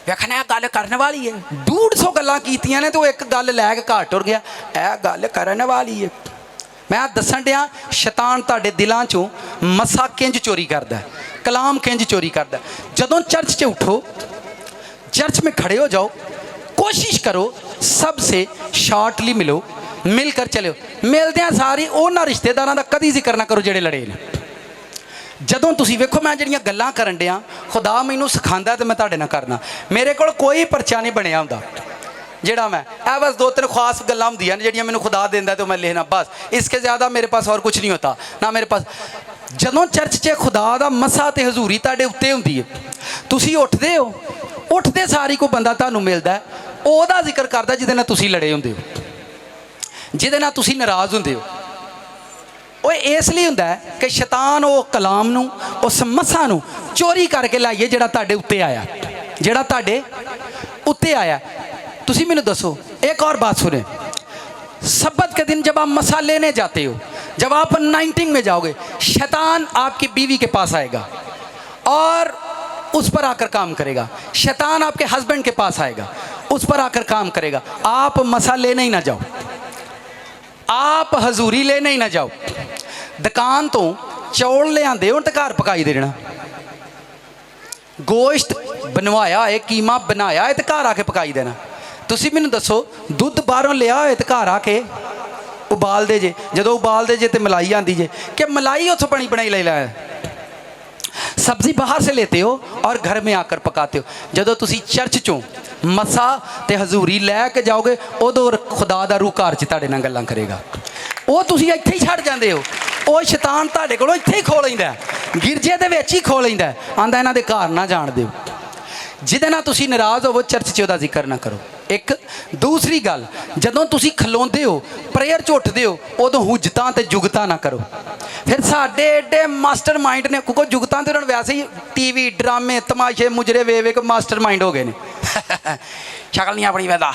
ਵੇਖਣਾ गल करने वाली है 150 गल्लां कीतियां ने तो एक गल लैके घर टुर गया यह गल करने वाली है। मैं दसन दिया शैतान तुहाडे दिलों चों मसा किंज चोरी करता है, कलाम किंज चोरी करता है। जदों चर्च च उठो, चर्च में खड़े हो जाओ, कोशिश करो सबसे शॉर्टली मिलो, मिलकर चलो। मिलद्या सारी उन्होंने रिश्तेदारों का कभी जिक्र ना करो जिहड़े लड़े ने। जदों तुसीं वेखो मैं जिहड़ियां गल्लां करन दिया खुदा मैनूं सिखांदा ते मैं तुहाडे नाल करना। मेरे कोल कोई परचा नहीं बनिया हुंदा जिहड़ा मैं बस 2-3 खास गल्लां हुंदियां ने जिहड़ियां मैनूं खुदा दिंदा तो मैं लिखना, बस इसके ज़्यादा मेरे पास और कुछ नहीं होता ना मेरे पास। जदों चर्च च खुदा दा मसा ते हजूरी तुहाडे उत्ते हुंदी है, तुसीं उठदे हो, उठदे सारी कोई बंदा तुहानूं मिलदा है, ओहदा जिक्र करदा जिहदे नाल तुसीं लड़े हुंदे हो, जिहदे नाल तुसीं नाराज़ हुंदे हो। वो इसलिए होंदा है कि शैतान वो कलाम नूं उस मसा नूं चोरी करके लाइए जिहड़ा तुहाडे उत्ते आया, जिहड़ा तुहाडे उत्ते आया। तुसीं मैनूं दसो एक और बात सुने, सब्बत के दिन जब आप मसा लेने जाते हो, जब आप 19 में जाओगे, शैतान आपकी बीवी के पास आएगा और उस पर आकर काम करेगा। शैतान आपके हस्बैंड के पास आएगा, उस पर आकर काम करेगा। आप मसा लेने ही ना जाओ, आप हजूरी लेने ही ना जाओ। दुकान तो चौल ले आंदे हो तो घर पकाई देना, गोश्त बनवाया है, कीमा बनाया है तो घर आके पकाई देना। तुसीं मैनूं दसो दुध बाहरों लिया होए तो घर आके उबाल दे जे, जदों उबाल दे जे तो मलाई आती जे कि मलाई उत्थों बनी बनाई ले लाया। सब्जी बाहर से लेते हो और घर में आकर पकाते हो। जदों तुसीं चर्च चों मसा ते हजूरी लैके जाओगे उदों खुदा दा रूह घर च तुहाडे नाल गल्लां करेगा। वो तुसीं इत्थे ही छड्ड जांदे हो, वो शैतान तुहाडे कोलों इत्थे ही खो लैंदा है, गिरजे दे विच ही खो लैंदा है, आंदा इन्हां दे घर ना जाण दिओ। जिहदे नाल तुसीं नाराज़ होवो चर्च च उहदा जिक्र ना करो। एक दूसरी गल, जदों तुसीं खलोंदे हो प्रेयर च उठदे हो उदों हुज्जतां ते जुगतां ना करो। फिर साडे एडे मास्टर माइंड ने, क्योंकि जुगतां ते उन्होंने वैसे ही टीवी ड्रामे तमाशे मुजरे वे वे के मास्टर माइंड हो गए ने। शक्ल नहीं अपनी वैदा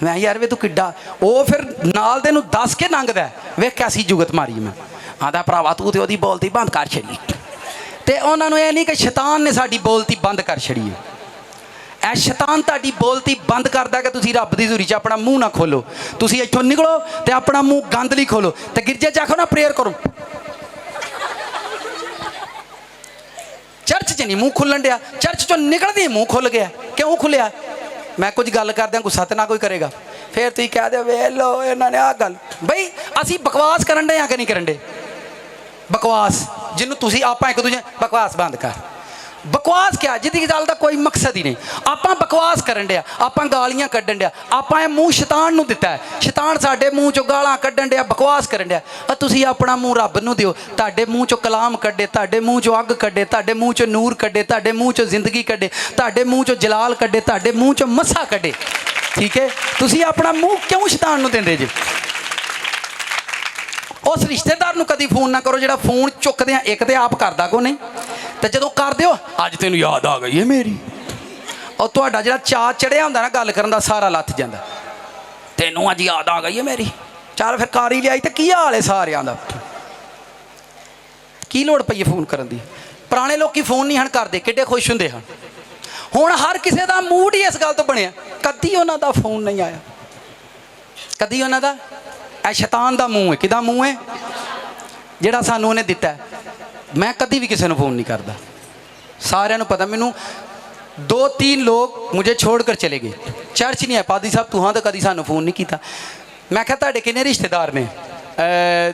मैं यार वे तू किड्डा, वो फिर नाल दे नूं दस के लंघदा वे कैसी जुगत मारी मैं, आंदा भरावा तू तो ओहदी बोलती बंद कर छड़ी। ते उन्हां नूं इह नहीं कि शैतान ने साडी बोलती बंद कर छड़ी है। ऐ शैतान तुहाडी बोलती बंद करदा कि तुसीं रब दी हज़ूरी च अपना मूँह ना खोलो, तुसीं इत्थों निकलो ते अपना मूँह गंद नहीं खोलो ते गिरजे च आखो ना प्रेयर करो। चर्च च नहीं मूँह खुलन दिया, चर्च चों निकलदे ही मूँह खुल गया। क्यों खुलिया? मैं कुछ गल करदे गुस्सा तो ना कोई करेगा, फिर तुसीं कह दे वे लो इन्हां ने आ गल। बई असीं बकवास करन दे कि नहीं करन दे? बकवास जिन्हों तुसीं आपां एक दूजे बकवास बंद कर, बकवास क्या जिहदी गल दा कोई मकसद ही नहीं। आपां बकवास करन दिया, आपां गालियां कड्ढन दिया, आपां ये मूँह शैतान नूं दिता है, शैतान साडे मूँह चों गालां कड्ढन दिया, बकवास करन दिया। तुसीं अपना मूँह रब नूं दिओ, तुहाडे मूँह चों कलाम कड्ढे, तुहाडे मूँह चों अग कड्ढे, तुहाडे मूँह चों नूर कड्ढे, तुहाडे मूँह चों जिंदगी कड्ढे, तुहाडे मूँह चों जलाल कड्ढे, तुहाडे मूँह चों मसा कड्ढे। ठीक है, तुसीं अपना मूँह क्यों शैतान नूं दिंदे जे? उस रिश्तेदार नूं कदी फोन ना करो जिहड़ा फोन चुकदे एक तो आप करदा को नहीं, तो जदों कर दिओ अज तैनूं याद आ गई है मेरी, और तुहाडा जिहड़ा चा चढ़िया हुंदा ना गल करन दा सारा लथ जांदा, तैनूं अज याद आ गई है मेरी, चल फिर कार ही लियाई तो की हाल है सारियां दा, की लोड़ पई है फोन करन दी? पुराने लोग फोन नहीं हन करदे, किड्डे खुश हुंदे हन। हुण हर किसी दा मूड ही इस गल तो बनिया, कदी उन्हां दा फोन नहीं आया, कदी उन्हां दा। ए शैतान दा मूँह है, किदा मूँह है? जिहड़ा सानूं उहने दिता है। मैं कभी भी किसी को फोन नहीं करता, सारिਆਂ ਨੂੰ पता। मैनू 2-3 लोग मुझे छोड़कर चले गए, चर्च नहीं है पादी साहब तू हाँ तो कभी सानू फोन नहीं किया। मैं क्या तुहाडे किन्ने रिश्तेदार ने?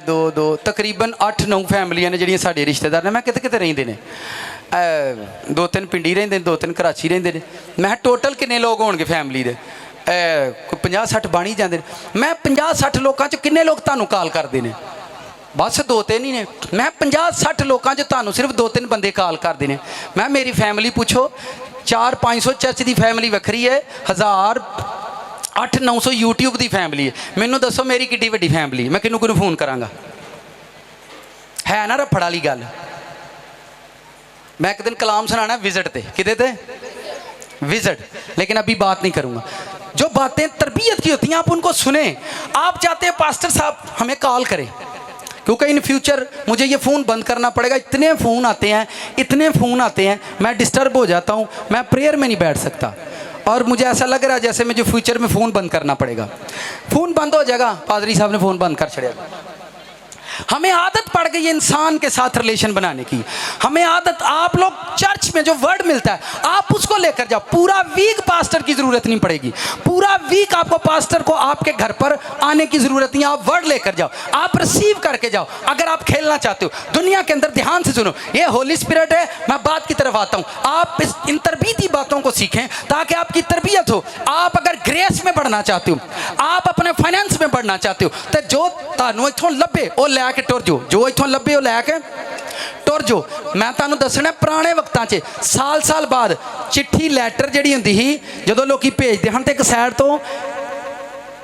दो तकरीबन 8-9 फैमिलियां ने जिहड़ियां साडे रिश्तेदार ने। मैं किते किते रहिंदे ने, 2-3 पिंडी रहिंदे ने, 2-3 कराची रहिंदे ने। मैं टोटल किन्ने लोग होणगे फैमिली दे? 50-60 बन ही जाते हैं। मैं 50-60 लोगों च किन्ने लोग तुहानू कॉल करते हैं? बस 2-3 ही ने। मैं 50-60 लोगों च तुहानू सिर्फ 2-3 बंदे कॉल करते हैं। मैं मेरी फैमिली पूछो 400-500 चर्च की फैमिली वक्री है, 1000-800-900 यूट्यूब की फैमिली है। मैनू दसो मेरी किड्डी वड्डी फैमिली, मैं किनू किनू फोन करांगा? है ना रफड़ वाली गल। मैं एक दिन कलाम सुनाना विजिट ते, किदे ते? विजिट। लेकिन अभी बात नहीं करूँगा। जो बातें तरबियत की होती हैं आप उनको सुने। आप चाहते हैं पास्टर साहब हमें कॉल करें, क्योंकि इन फ्यूचर मुझे ये फ़ोन बंद करना पड़ेगा। इतने फ़ोन आते हैं, इतने फ़ोन आते हैं, मैं डिस्टर्ब हो जाता हूँ, मैं प्रेयर में नहीं बैठ सकता। और मुझे ऐसा लग रहा है जैसे मुझे फ्यूचर में फ़ोन बंद करना पड़ेगा। फ़ोन बंद हो जाएगा, पादरी साहब ने फ़ोन बंद कर छड़ेगा। हमें आदत पड़ गई है इंसान के साथ रिलेशन बनाने की। हमें आदत, आप लोग चर्च में जो वर्ड मिलता है आप उसको लेकर जाओ। पूरा वीक पास्टर की ज़रूरत नहीं पड़ेगी, पूरा वीक आपको पास्टर को आपके घर पर आने की ज़रूरत नहीं। आप वर्ड लेकर जाओ, आप रिसीव करके जाओ। अगर आप खेलना चाहते हो दुनिया के अंदर, ध्यान से सुनो, ये होली स्पिरिट है। मैं बात की तरफ आता हूँ, आप इन तरबीती बातों को सीखें ताकि आपकी तरबियत हो। आप अगर ग्रेस में बढ़ना चाहते हो, आप अपने फाइनेंस में बढ़ना चाहते हो, तो जो तानू इथों लभे वो लैके टुर जो, जो इथों लभे वो लैके टुर जो। मैं तुहानू दसना, पुराने वक्तां 'च साल साल बाद चिट्ठी लैटर जिहड़ी हुंदी सी, जदों लोग भेजदे हन ते एक साइड तो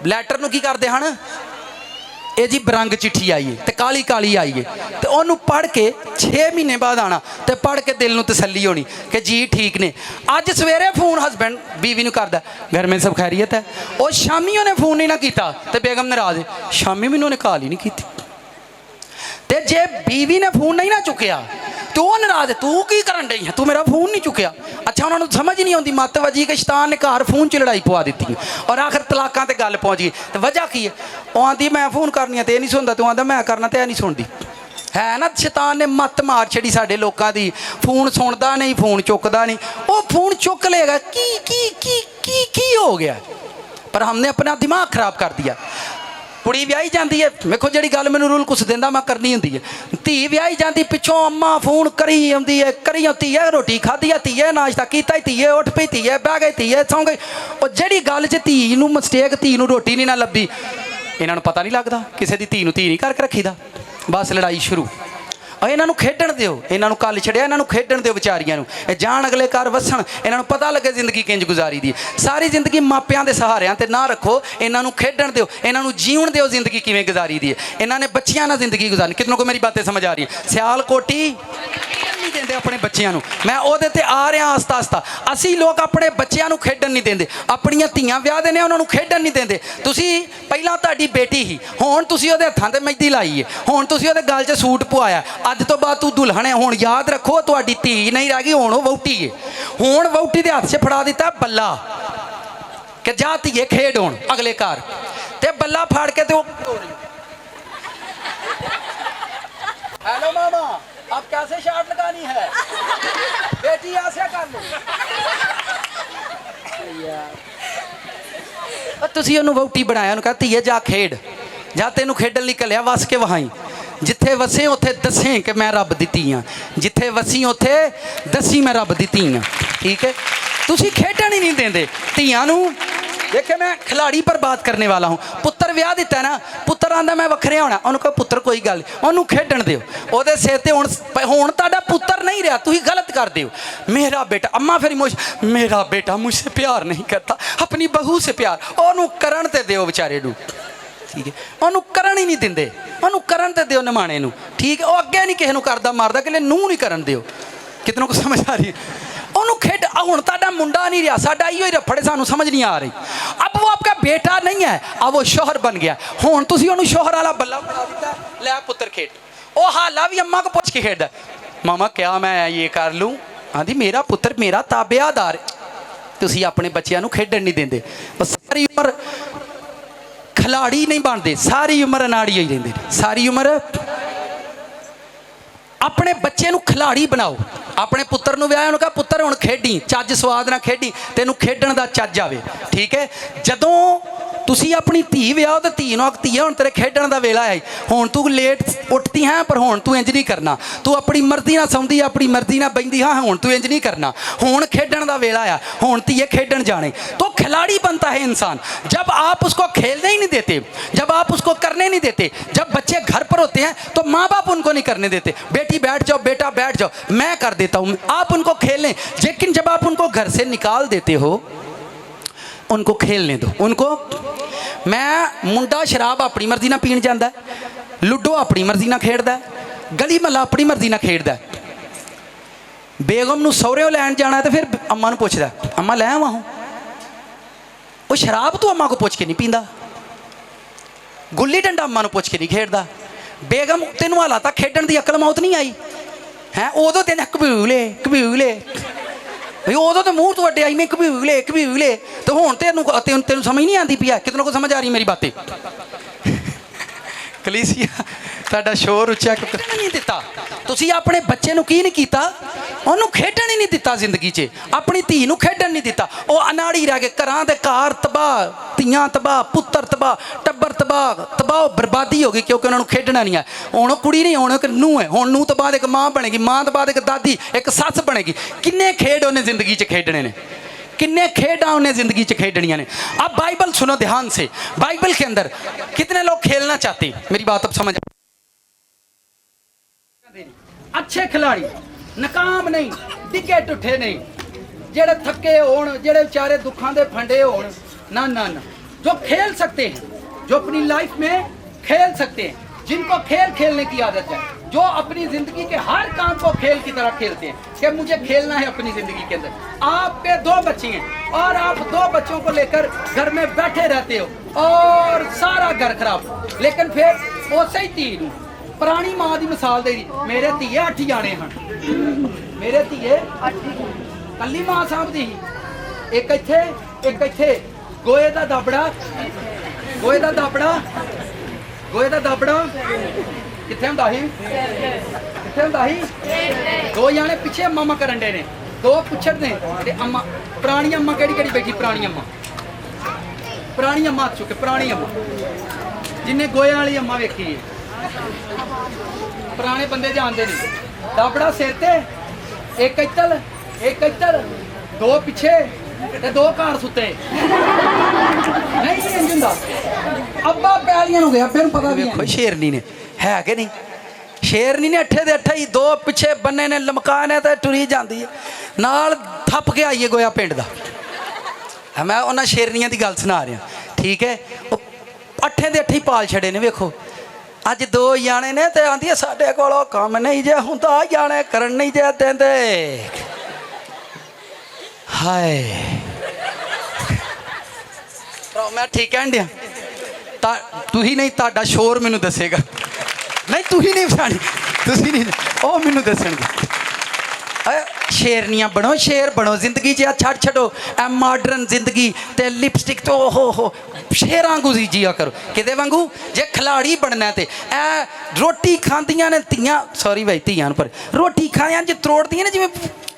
लैटर नूं की करदे हन, ये जी बरंग चिट्ठी आई है तो काली काली आई है, तो उन्होंने पढ़ के 6 महीने बाद आना, तो पढ़ के दिल में तसल्ली होनी कि जी ठीक ने। अज सवेरे फोन हसबैंड बीवी ने करदा, घर में सब खैरियत है। और शामी उन्हें फोन नहीं ना किया तो बेगम नाराज है, शामी भी उन्होंने कॉल ही नहीं की। तो जे बीवी ने फोन नहीं ना चुकया तो वो नाराज है, तू की करन डई है, तू मेरा फोन नहीं चुकया। अच्छा, उन्होंने समझ नहीं आती, मत वजी कि शैतान ने घर फोन च लड़ाई पवा दी और आखिर तलाकों ते गल पहुँच गई। तो वजह की है, वो आती मैं फोन करनी तो नहीं सुनता, तू आंदा मैं करना तो नहीं सुनती है ना। शैतान ने मत मार छड़ी साडे लोकां दी, फोन सुनता नहीं, फोन चुकता नहीं। वो फोन चुक लेगा की हो गया, पर हमने अपना दिमाग खराब कर दिया। कुड़ी विआही जाती है, वेखो जी गल मैनू रूल कुछ देंदा मैं करनी होंदी है। धी विआही जाती, पिछों अम्मा फोन करी आती है, धीए रोटी खाधी है, धीए नाश्ता किया, धीए उठ पई, धीए बह गई, धीए सौ गई। और जी गल च धी नूं मिसटेक, धी नूं रोटी नहीं ना लभी, इन्हों पता नहीं लगता, किसी की धी नूं धी नहीं करके रखीदा, बस लड़ाई शुरू। और इन्हों खेडण दिओ, इन्हों कल छड़िया, इन्हों खेडण दिओ विचारियां नूं, जान अगले घर वसन, इन्हों पता लगे जिंदगी किंज गुजारी दी। सारी जिंदगी मापियां दे सहारियां ते ना रखो, इन्हों खेडण दिओ, इन्हों जीवन दिओ जिंदगी किवें गुजारी दी है। इन्होंने बच्चियां नाल जिंदगी गुजारनी। कितनों को मेरी बातें समझ आ रही है? सियालकोटी नहीं देंदे अपने बच्चियां नूं, मैं ओहदे ते आ रहा आस्ता आस्ता। असी लोग अपने बच्चियां नूं खेडण नहीं देंदे, अपनियां धीआं विआह देने उन्हां नूं खेडण नहीं देंदे। तुसी पहलां तुहाडी बेटी ही, हुण तुसी ओहदे हत्थां ते मेहंदी लाई है, हुण तुसी ओहदे गल 'च सूट पवाया, अज तो बाद तू दुल्हन है। हुण याद रखो तुहाडी धी नहीं रह गई, हुण वो वहुटी है। हुण वहुटी दे हत्थ 'च फड़ा दिता बल्ला कि जा धीए खेड हुण अगले घर, ते बल्ला फाड़ के ते हेलो मामा अब कैसे शॉट लगानी है, बेटी ऐसे कर लो। तुसी उन्होंने वहुटी बनाया, उन्होंने कहा धीए जा खेड, जा तेनू खेडन लई घल्लिया, वस के वहाई। जिथे वसे उथे दसें कि मैं रब दी धी हाँ, जिथे वसी उथे दसी मैं रब दी धी हाँ। ठीक है, तुसी खेडन ही नहीं देंदे धीआं नूं। देखिए मैं खिलाड़ी पर बात करने वाला हूँ। पुत्र विआह दिता ना, पुत्र आंदा मैं वखरे होना, उन्होंने कहा पुत्र कोई गल नहीं, उन्होंने खेडन दिओ, ओहदे सिर ते हुण तुहाडा पुत्र नहीं रहा, तुसीं गलत कर दिओ। मेरा बेटा, अम्मा फिर मेरा बेटा मुझसे प्यार नहीं करता, अपनी बहू से प्यार, उन्होंने करन ते दिओ बेचारे नूं। ठीक है, उन्होंने करन ही नहीं देंदे, उन्होंने करन ते दिओ निमाणे नूं। ठीक है, वो अगे नहीं किसी नूं करदा मारदा, कि नूं नहीं करन दिओ। कितनों को समझ आ रही है? उन्होंने खेड, हुण तुहाडा मुंडा नहीं रहा, साडा इहो ही रफड़, सानूं समझ नहीं आ रही। अब वो आपका बेटा नहीं है, अब वो शोहर बन गया। हुण तुसीं उहनूं शोहर वाला बल्ला बना दिता, लै पुत्र खेड। वो हाला भी अम्मा को पुछ के खेडदा, मामा क्या मैं ये कर लूँ? आंदी मेरा पुत्र मेरा ताबेदार। तुसीं अपने बच्चिआं नूं खेडण नहीं देंदे, बस सारी उम्र खिलाड़ी नहीं बनते, सारी उम्र अनाड़ी ही रहिंदे, सारी उम्र। अपने बच्चे नूं खिलाड़ी बनाओ। अपने पुत्र नूं विआह, उन्होंने कहा पुत्र हुण खेडी, चज स्वाद ना खेडी, तेनू खेडण दा चज आवे। ठीक है, जदों तुसी अपनी धी विआहो तो धी नूं धीए हुण तेरे खेडण दा वेला है, हुण तू लेट उठती है पर हुण तू इंज नहीं करना, तू अपनी मर्जी नाल सौंदी, अपनी मर्जी नाल बहिंदी, हाँ हुण तू इंज नहीं करना, हुण खेडण दा वेला आ, हुण धीए खेडण जाने। तो खिलाड़ी बनता है इंसान जब आप उसको खेलने ही नहीं देते, जब आप उसको करने नहीं देते। जब बच्चे घर पर होते हैं तो माँ बाप उनको नहीं करने देते, बेटी बैठ जाओ, बेटा बैठ जाओ, मैं कर देता हूँ, आप उनको खेलें। लेकिन जब आप उनको घर से निकाल देते हो, उनको खेलने दो। उनको, मैं मुंडा शराब अपनी मर्जी ना पीण जांदा, लूडो अपनी मर्जी ना खेडदा, गली महला अपनी मर्जी ना खेडदा। बेगम नूं सौहरियों लैण जाना तो फिर अम्मा नूं पुछदा, अम्मा लै आवां हूं? वो शराब तो अम्मा को पुछ के नहीं पींदा, गुल्ली डंडा अम्मा नूं पुछ के नहीं खेडदा, बेगम तेनों हाला तक खेडन की अकल मौत नहीं आई है, उदों तेन कबूले कबूले उदों तो मूँह तो अड्डे आई मैं कबूले कबूले, तो हुण तेन तेन समझ नहीं आती पी है, कितनों को समझ आ रही मेरी बातें। कलीसिया तुहाडा शोर उच्चा नहीं दिता, तुसीं अपने बच्चे नूं की नहीं कीता, उन्होंने खेडन ही नहीं दिता जिंदगी च, अपनी धी नूं खेडन नहीं दिता, वो अनाड़ी रह गए, घरां दे घर तबाह, धीआं तबाह, पुत्तर तबाह, टब्बर तबाह तबाह बर्बादी हो गई क्योंकि उन्होंने खेडना नहीं है। हुण कुड़ी नहीं, हुण एक नूंह है, हुण नूंह तो बाद एक माँ बनेगी, माँ तो बाद एक दादी, एक सस बनेगी। किन्ने खेड उन्हें जिंदगी च खेडने ने, किन्ने खेडा उन्हें जिंदगी च खेडनियां ने। अब बाइबल सुनो ध्यान से, बाइबल के अंदर कितने लोग खेलना चाहते, मेरी बात अब समझ, अच्छे खिलाड़ी नकाम नहीं, डिगे टुठे नहीं, जेड़े थके होण, जेड़े बेचारे दुखों के फंडे होण, ना ना ना, जो खेल सकते हैं, जो अपनी लाइफ में खेल सकते हैं, जिनको खेल खेलने की आदत है, जो अपनी जिंदगी के हर काम को खेल की तरह खेलते हैं कि मुझे खेलना है अपनी जिंदगी के अंदर। आपके 2 बच्चे हैं और आप 2 बच्चों को लेकर घर में बैठे रहते हो और सारा घर खराब, लेकिन फिर उसे ही धी पुरानी माँ की मिसाल दे दी, मेरे धीए 8 जाने हैं, मेरे धीए कली मां साहबदी, एक इत्थे एक इत्थे, गोए दा दाबड़ा, गोए दा दाबड़ा, गोए दा दाबड़ा कित्थे हुंदा ही, कित्थे हुंदा ही, 2 जाने पिछे अम्मा अम्मा करन डे ने, 2 पुछड़ ने ते अम्मा, पुरानी अम्मा केड़ी केड़ी बैठी, पुरानी अम्मा, पुरानी अम्मा हत्थ चुके, पुरानी अम्मा जिन्हें गोए वाली अम्मा वेखी है, पुराने बंदे जानते नहीं, दाबड़ा सिर ते, एक इत्तल, एक इत्तल, 2 पिछे ते 2 घर सुते, नहीं इंज हुंदा। अब्बा पैलियां हो गया, फिर पता देखो शेरनी ने है कि नहीं, शेरनी ने 8 दे 8 ही 2 पिछे बन्ने ने लमकाने ते टुरी जाती है, नाल थप के आइए गोया पिंड दा। मैं उन्हां शेरनियां दी गल सुना रहा, ठीक है, 8 दे 8 ही पाल छड़े ने, वेखो अज 2 जाने ने ते आंदी साडे कोलों काम नहीं जे हुंदा, जाने करन नहीं जे देंदे, हाय तो मैं ठीक कह दिया, तू ही नहीं, ताड़ा शोर मैनू दसेगा, नहीं तू ही नहीं पछाणी, तुसी नहीं, ओ मैनू दसणगे। शेरनियां बनो, शेर बनो जिंदगी च, छड़ छड़ो ए मॉडर्न जिंदगी ते लिपस्टिक तो हो शेर वांगू जिया करो, किदे वांगू, जे खिलाड़ी बनना है ते ए रोटी खांदियां ने धीआं, सॉरी भाई धीआं पर रोटी खांदियां जे त्रोड़दियां ने जिवें,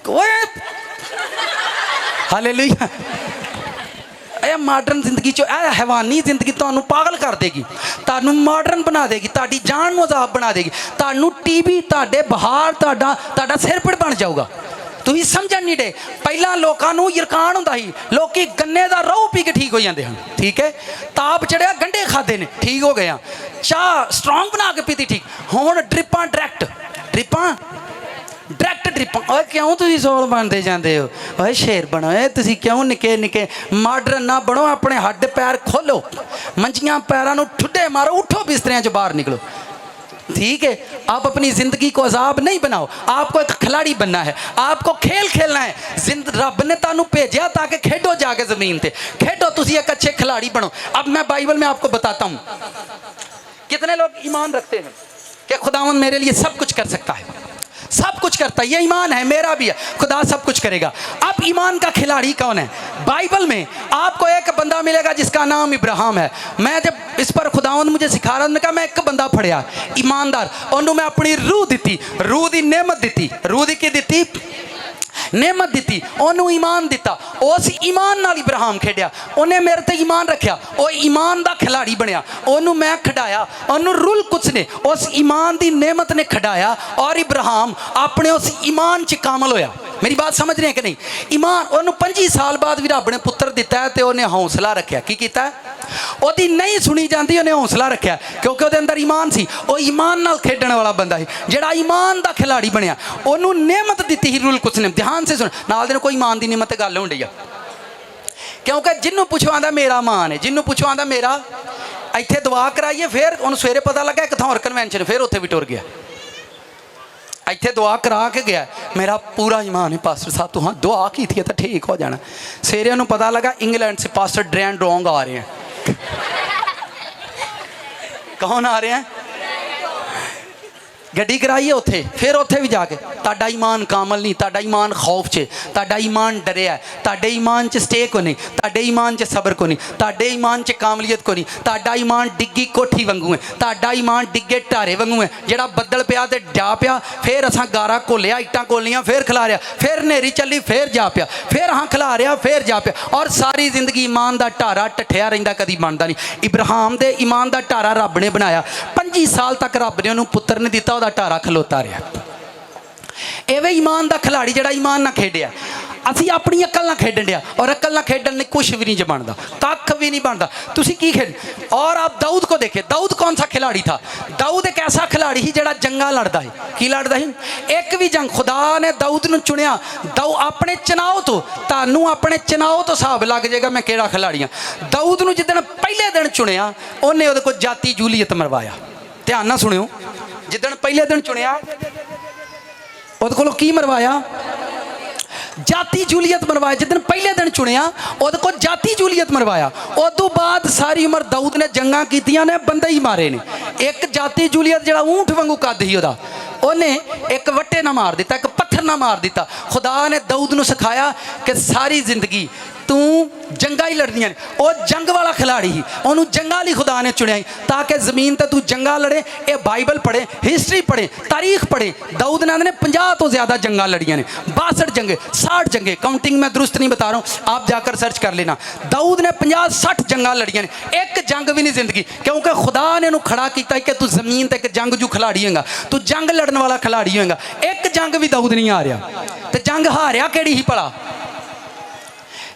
ओए हालेलुया। यह मॉडर्न जिंदगी चो ए हैवानी जिंदगी तुहानू पागल कर देगी, तुहानू मॉडर्न बना देगी, तुहाडी जान नू अजाब बना देगी, तुहानू टीबी, तुहाडे बहार, तुहाडा सिरपीड़ बन जाऊगा। तुसीं समझण नहीं डे, पहला लोकां नू यरकान हुंदा ही, लोकी गन्ने दा रौह पी के ठीक हो जाते हैं, ठीक है, ताप चढ़िया गंढे खादे ने ठीक हो गया, चाह स्ट्रॉन्ग बना के पीती ठीक, हुण ड्रिपां डायरैक्ट, ड्रिपां डायरैक्ट ड्रिपां, क्यों तुसीं सोल बनते जाते हो, ओए शेर बनो, तुसीं क्यों निके निके मॉडर्न ना बनो, अपने हड्ड पैर खोलो, मंजियां पैरां नू ठुड्डे मारो, उठो बिस्तरियां चो बाहर निकलो, ठीक है। आप अपनी ज़िंदगी को अजाब नहीं बनाओ, आपको एक खिलाड़ी बनना है, आपको खेल खेलना है, रब ने तुहानू भेजा ताकि खेडो, जाके ज़मीन पे खेडो, तुसीं एक अच्छे खिलाड़ी बनो। अब मैं बाइबल में आपको बताता हूँ, कितने लोग ईमान रखते हैं कि खुदावंद मेरे लिए सब कुछ कर सकता है, सब कुछ करता है, ये ईमान है, मेरा भी है, खुदा सब कुछ करेगा। अब ईमान का खिलाड़ी कौन है? बाइबल में आपको एक बंदा मिलेगा जिसका नाम इब्राहिम है। मैं जब इस पर खुदावंद मुझे सिखा रहा, मैं कहा मैं एक बंदा फड़िया ईमानदार, उन्होंने मैं अपनी रूह दी, रूह की नेमत दी, रूह की दी नेमत दी, ओनू ईमान दिता, उस ईमान नाल इब्राहिम खेडिया, उन्हें मेरे ते ईमान रखा, वो ईमान दा खिलाड़ी बनया, ओनू मैं खिडाया, ओनू रुल कुछ ने उस ईमान दी नेमत ने खिडाया और इब्राहिम अपने उस ईमान च कामल होया। मेरी बात समझ रहे हैं कि नहीं? ईमान ओनू 25 साल बाद भी रब ने पुत्र दिता है, तो उन्हें हौसला रखा, की कीता है, ओदी नहीं सुनी जाती, उन्हें हौसला रखा क्योंकि वो अंदर ईमान सी, वो ईमान नाल खेडण वाला बंदा है, जिहड़ा ईमान दा खिलाड़ी बनया, ओनू नेमत दी ही रुल कुछ ने, ध्यान से सुन, नाल दे कोई ईमान दी नेमत गल होण डई आ, क्योंकि जिन्हों पुछो आंदा मेरा मान है, जिन्हों पुछो आंदा मेरा, इत्थे दुआ कराइए, फिर उन्होंने सवेरे पता लगा एक थोर कन्वेंशन, फिर उत्थे भी टुर गया, इत्थे दुआ करा के गया, मेरा पूरा ईमान है पास्टर साहब, तो हाँ दुआ की थी तो ठीक हो जाना। सवेरे उन्होंने पता लगा इंग्लैंड से पास्टर ड्रैन डोंग आ रहे हैं। कौन आ रहे हैं? ਗੱਡੀ ਕਰਾਈਏ ਉੱਥੇ, ਫਿਰ ਉੱਥੇ ਵੀ ਜਾ ਕੇ ਤੁਹਾਡਾ ਈਮਾਨ ਕਾਮਲ ਨਹੀਂ, ਤੁਹਾਡਾ ਈਮਾਨ ਖੌਫ 'ਚ, ਤੁਹਾਡਾ ਈਮਾਨ ਡਰਿਆ, ਤੁਹਾਡੇ ਈਮਾਨ 'ਚ ਸਟੇ ਕੋ ਨਹੀਂ, ਤੁਹਾਡੇ ਈਮਾਨ 'ਚ ਸਬਰ ਕੋ ਨਹੀਂ, ਤੁਹਾਡੇ ਈਮਾਨ 'ਚ ਕਾਮਲੀਅਤ ਕੋ ਨਹੀਂ, ਤੁਹਾਡਾ ਈਮਾਨ ਡਿੱਗੀ ਕੋਠੀ ਵਾਂਗੂ ਹੈ, ਤੁਹਾਡਾ ਈਮਾਨ ਡਿੱਗੇ ਢਾਰੇ ਵਾਂਗੂ ਹੈ, ਜਿਹੜਾ ਬੱਦਲ ਪਿਆ ਤੇ ਜਾ ਪਿਆ, ਫਿਰ ਅਸਾਂ ਗਾਰਾ ਘੋਲਿਆ, ਇੱਟਾਂ ਘੋਲੀਆਂ, ਫਿਰ ਖਿਲਾਰਿਆ, ਫਿਰ ਹਨੇਰੀ ਚੱਲੀ, ਫਿਰ ਜਾ ਪਿਆ, ਫਿਰ ਹਾਂ ਖਿਲਾਰਿਆ, ਫਿਰ ਜਾ ਪਿਆ, ਔਰ ਸਾਰੀ ਜ਼ਿੰਦਗੀ ਈਮਾਨ ਦਾ ਢਾਰਾ ਟੱਠਿਆ ਰਹਿੰਦਾ, ਕਦੀ ਬਣਦਾ ਨਹੀਂ। ਇਬਰਾਹਿਮ ਦੇ ਈਮਾਨ ਦਾ ਢਾਰਾ ਰੱਬ ਨੇ ਬਣਾਇਆ, 25 ਸਾਲ ਤੱਕ ਰੱਬ ਨੇ ਉਹਨੂੰ ਪੁੱਤਰ ਨਹੀਂ ਦਿੱਤਾ, ਉਹਦਾ ਢਾਰਾ ਖਲੋਤਾ ਰਿਹਾ। एवे ईमान का खिलाड़ी जड़ा ईमान ना खेडिया, असी अपनी अकल ना खेडन दिया, और अकल ना खेडन ने कुछ भी नहीं बनता, कख भी नहीं बनता। तुसी की खेड। और आप दाऊद को देखे, दाऊद कौन सा खिलाड़ी था? दाऊद एक ऐसा खिलाड़ी ही जड़ा जंगा लड़ता है। की लड़ता है? एक भी जंग खुदा ने दाऊद नूं चुनिया, अपने चुनाव तो तानू अपने चुनाव तो हिसाब लग जाएगा मैं केड़ा खिलाड़ी हाँ। दाऊद नूं जिदन पहले दिन चुनिया उन्हें उहदे कोल जाती जूलीयत मरवाया। ध्यान ना सुनियो, जिदन पहले दिन चुनिया उहदे कोलों की मरवाया? जाती जूलीयत मरवाया। जिदन पहले दिन चुनिया उहदे कोल जाती जूलीयत मरवाया। उदों बाद सारी उम्र दाऊद ने जंगा कीतियां ने, बंदे ही मारे ने। एक जाती जूलीयत जिहड़ा ऊंट वांगू कद ही उहदा, उन्हें एक वट्टे ना मार दिता, एक पत्थर ना मार दिता। खुदा ने दाऊद नूं सिखाया कि सारी जिंदगी तू जंगा ही लड़नियां ने। वह जंग वाला खिलाड़ी ही, उन्होंने जंगा लिए खुदा ने चुनिया ताकि जमीन ते तू जंगा लड़े। ये बाइबल पढ़े, हिस्टरी पढ़े, तारीख पढ़े। दाऊद ने 50 तो ज़्यादा जंगा लड़ियां ने, 62 जंगे, 60 जंगे, काउंटिंग मैं दुरुस्त नहीं बता रहा हूँ, आप जाकर सर्च कर लेना। दाऊद ने 50-60 जंगा लड़ियां ने, एक जंग भी नहीं जिंदगी, क्योंकि खुदा ने उन्होंने खड़ा किया कि तू जमीन ते एक जंग जू खिलाड़ी होगा, तू जंग लड़न वाला खिलाड़ी होगा। एक जंग भी दाऊद नहीं हारिया। तो जंग हारिया केड़ी ही भला?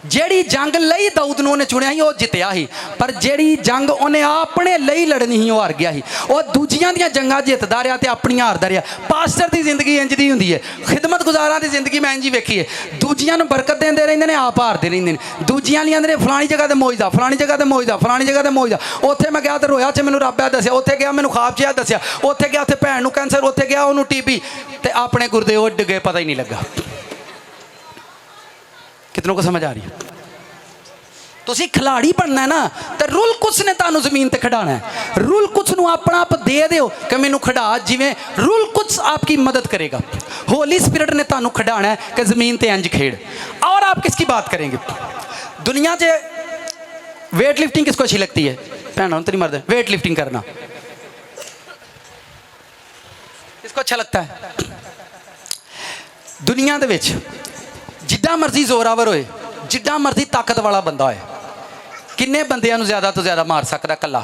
जेड़ी जंग लई दाऊद नूं उन्हें चुनिया ही वो जितया ही, पर जेड़ी जंग उन्हें अपने लई लड़नी ही वो हार गया ही। वो दूजियां दियां जंगां जितदा रहा ते अपनी हारदा रहा। पास्टर की जिंदगी इंज दी हुंदी है, खिदमत गुजारां की जिंदगी मैं इंज ही वेखी है। दूजियां नूं बरकत देंदे रहिंदे ने, आप हारदे रहिंदे ने। दूजियां लियां ने फलानी जगह ते मौजदा, फलानी जगह ते मौजदा, फलानी जगह ते मौजदा। उत्थे मैं गया तो रोया च मैनूं रब दस्सिया, उत्थे गया मैनूं ख्वाब च दस्सिया, उत्थे गया उत्थे भैन नूं कैंसर, उत्थे गया उहनूं टीबी, ते अपने गुरदे उड्ड गए, पता ही नहीं लगा। कितनों को समझ आ रही है? तुसी खिलाड़ी बनना है ना, तो रूल कुछ ने तुहानू जमीन ते खिडाना है। रूल कुछ नू अपना आप दे दो कि मैनू खिडा, जिवें रूल कुछ आपकी मदद करेगा। होली स्पिरिट ने तुहानू खिडाना है कि जमीन ते इंज खेड़। और आप किसकी बात करेंगे? दुनिया से वेट लिफ्टिंग किसको अच्छी लगती है? भैनों तो नहीं मरते, वेट लिफ्टिंग करना किसको अच्छा लगता है? दुनिया दे विच जिड्डा मर्जी जोरावर होए, जिड्डा मर्जी ताकत वाला बंदा होए, किन्ने बंदियां ज़्यादा तो ज़्यादा मार सकता कला?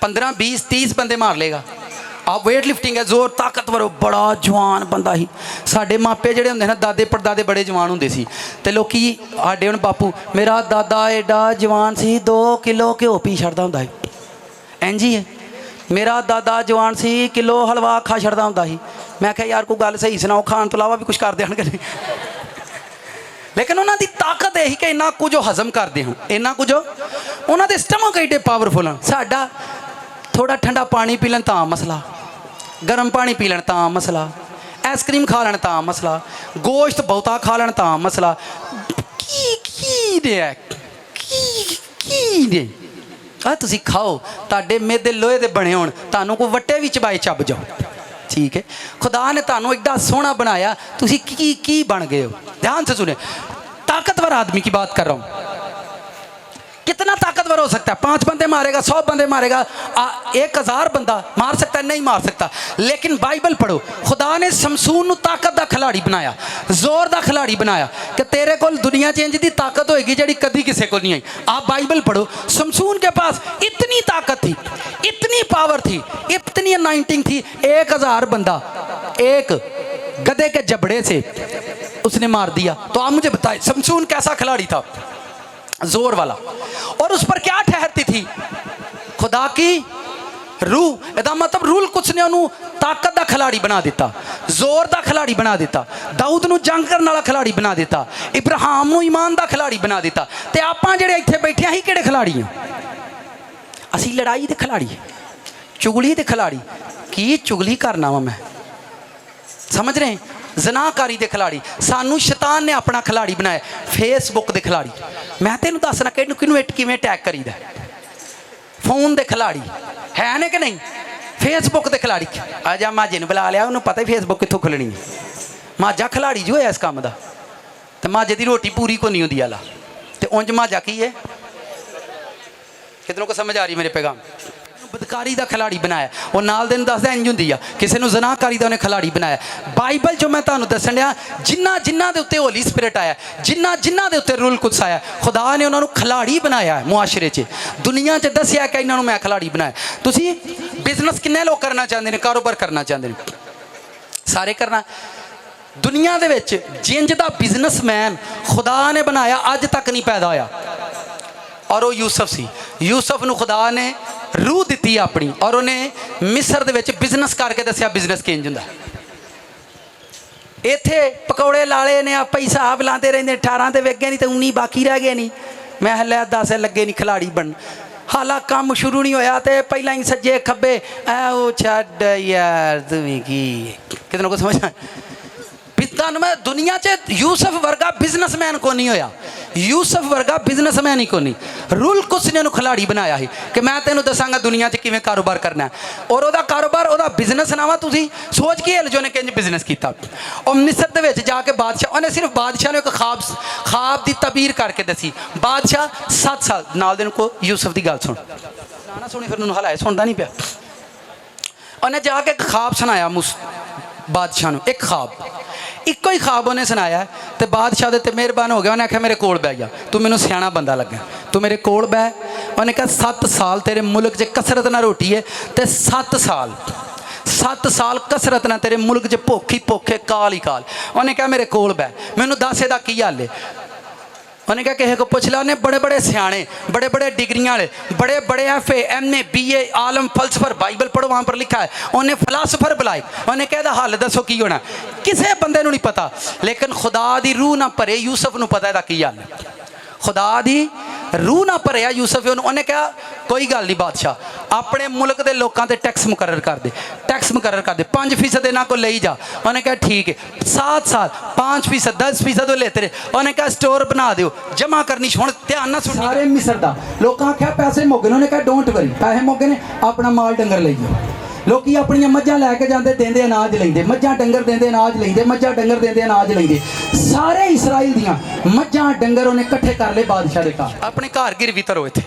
15, 20, 30 बंदे मार लेगा। आप वेट लिफ्टिंग है, जोर ताकतवर, बड़ा जवान बंदा ही। साडे मापे जिहड़े हुंदे ना, दादे परदादे बड़े जवान हुंदे सी, ते लोकी साडे हुण बापू, मेरा दादा एडा जवान सी 2 किलो घ्यो पी छड़दा हुंदा ही। इंज ही है, मेरा दादा जवान सी किलो हलवा खा छड़दा हुंदा ही। मैं आख्या यार कोई गल सही सुनाओ, खाण तो इलावा भी कुछ करदे हन कि नहीं? लेकिन उन्होंने ताकत यही कि इन्ना कुछ हजम करते हैं, इन्ना कुछ उन्होंने स्टमक एडे पावरफुल हैं। साडा थोड़ा ठंडा पानी पी लें तां मसला, गर्म पानी पी लें तां मसला, आइसक्रीम खा लें तां मसला, गोश्त बहुता खा लें तां मसला। की दे तुसी खाओ, तुहाडे मेदे लोहे दे बने होण, तुहानूं कोई वट्टे भी चबाए चब जाओ, ठीक है। खुदा ने तुहानूं एडा सोहना बनाया, तुसी की बन गए हो? ध्यान से सुने, ताकतवर आदमी की बात कर रहा हूं। कितना ताकतवर हो सकता है? 5 बंदे मारेगा, 100 बंदे मारेगा, 1000 बंदा मार सकता है? नहीं मार सकता। लेकिन बाइबल पढ़ो, खुदा ने शमसून नूं ताकत दा खिलाड़ी बनाया, जोर दा खिलाड़ी बनाया कि तेरे कोल दुनिया च इंज दी ताकत होएगी जिहड़ी कदी किसी को नहीं आई। आप बाइबल पढ़ो, शमसून के पास इतनी ताकत थी, इतनी पावर थी, इतनी अनाइंटिंग थी, 1000 बंदा एक गधे के जबड़े से उसने मार दिया। तो आप मुझे बताएं शमसून कैसा खिलाड़ी था? जोर वाला। और उस पर क्या ठहरती थी? खुदा की रूह। ਇਹਦਾ मतलब रूल कुछ ने ਉਹਨੂੰ ताकत ਦਾ खिलाड़ी बना दिता, जोर ਦਾ खिलाड़ी बना दिता, दाऊद ਨੂੰ जंग ਕਰਨ ਵਾਲਾ खिलाड़ी बना दिता, इब्राहिम ਨੂੰ ईमान ਦਾ खिलाड़ी बना दिता। ਤੇ ਆਪਾਂ ਜਿਹੜੇ ਇੱਥੇ ਬੈਠੇ ਆਂ, ਅਸੀਂ ਕਿਹੜੇ खिलाड़ी ਹਾਂ? ਅਸੀਂ ਲੜਾਈ ਦੇ खिलाड़ी, चुगली ਦੇ खिलाड़ी। ਕੀ चुगली करना वा मैं? समझ रहे हैं? जनाकारी के खिलाड़ी। सानू शैतान ने अपना खिलाड़ी बनाया, फेसबुक के खिलाड़ी। मैं तेनों दसना कि किवें अटैक करीदा। फोन के खिलाड़ी है ने कि नहीं? फेसबुक के खिलाड़ी अजा माझे बुला लिया, उन्होंने पता ही फेसबुक कितों खुलनी है। माझा खिलाड़ी जो है इस काम का, तो माझे की रोटी पूरी को नहीं होती आला, तो उंज माझा की है। कितनों को समझ आ रही मेरे पैगाम? बदकारी का खिलाड़ी बनाया, वो नाल दिन दसदा इंज हुंदी आ, किसी ने जनाकारी का उन्हें खिलाड़ी बनाया। बाइबल जो मैं तुहानूं दस्सण दिया, जिन्ना जिन्ना दे उत्ते होली स्पिरिट आया, जिन्ना जिन्ना दे उत्ते रूल कुद्स आया, खुदा ने उन्होंने खिलाड़ी बनाया है मुआशरे च, दुनिया च दस्सिया कि इन्होंने मैं खिलाड़ी बनाया। तुसी बिजनेस किन्ने लोग करना चाहते हैं, कारोबार करना चाहते हैं, सारे करना। दुनिया दे विच जिंज दा बिजनेसमैन खुदा ने बनाया अज तक नहीं पैदा होया, और वो यूसुफ सी। यूसुफ नूं खुदा ने रूह दी अपनी, और उन्हें मिस्र दे विच बिजनेस करके दसिया बिजनेस किंज हुंदा। इत्थे पकौड़े लाले ने आप हिसाब लाते रहते, 18 तो वेगे नहीं तो 19 बाकी रह गए नहीं। मैं लै 10 लगे नहीं खिलाड़ी बन, हालां काम शुरू नहीं होया तो पहला ही सज्जे खब्बे ओ छड्ड यार तुम की। कितनों को समझ मैं दुनिया च यूसुफ वर्गा बिजनेसमैन को नहीं होया, यूसुफ वर्गा बिजनेसमैन ही को नहीं। रूल कुछ ने उन्हें खिलाड़ी बनाया ही कि मैं तेनों दसांगा दुनिया च किवें कारोबार करना है, और वह कारोबार वह बिजनेस ना वा। तुसीं सोच के हिल जो ने किंज बिजनेस किया। और मिस्र दे विच जाके बादशाह, उन्हें सिर्फ बादशाह ने एक ख्वाब की तबीर करके दसी। बादशाह 7 साल नाल दिन को यूसुफ की गल सुन ना सुनी, फिर उन्होंने हलाए सुनता नहीं पाया। उन्हें जाके एक ख्वाब सुनाया बादशाह नूं, एक ख्वाब, इको ही ख्वाब उन्हें सुनाया। तो बादशाह दे मेहरबान हो गया, उन्हें आख्या मेरे कोल बह जा, तू मैनू सियाणा बंदा लगे, तू मेरे कोल बह। उन्हें कहा 7 साल तेरे मुल्क च कसरत ना रोटी है, तो 7 साल कसरत ना तेरे मुल्क च भुख ही भुख है, काल ही काल। उन्हें कहा मेरे कोल बह, मैनू दस इहदा की हल है। उन्हें कहा किसी को पुछ ला, उन्हें बड़े बड़े सियाणे, बड़े बड़े डिग्रियां वाले, बड़े बड़े FA MA BA आलम फलसफर, बाइबल पढ़ो वहाँ पर लिखा है। उन्हें फिलासफर बुलाए, उन्हें कहा हल दसो की होना। किसी बंदे नहीं पता, लेकिन खुदा दी रूह ना भरे यूसुफ नूं पता है की हल। खुदा दी रूह ना भरिया यूसुफ, उन्हें कहा कोई गल नहीं बादशाह, अपने मुल्क के लोगों से टैक्स मुकर्रर कर दे, टैक्स मुकर्रर कर दे, 5% इन्हों को ले जा। उन्हें कहा ठीक है, 7 साल 5%, 10% लेते रहे। उन्हें कहा स्टोर बना दो, जमा करनी। हुण ध्यान ना सुन, सारे मिस्र दा लोग आख्या पैसे मुक्के, उन्होंने कहा डोंट वरी, पैसे मुक्के ने, अपना माल डंगर ले जाओ। लोग अपन मझां लैके जाते, देंदे अनाज लेंदे, मझां डंगर देंदे अनाज लेंदे, मझां डंगर देंदे अनाज लेंदे। सारे इसराइल दियां मझां डंगर उन्हें इकट्ठे कर ले बादशाह के घर, अपने घर गिरवी धरो, इत्थे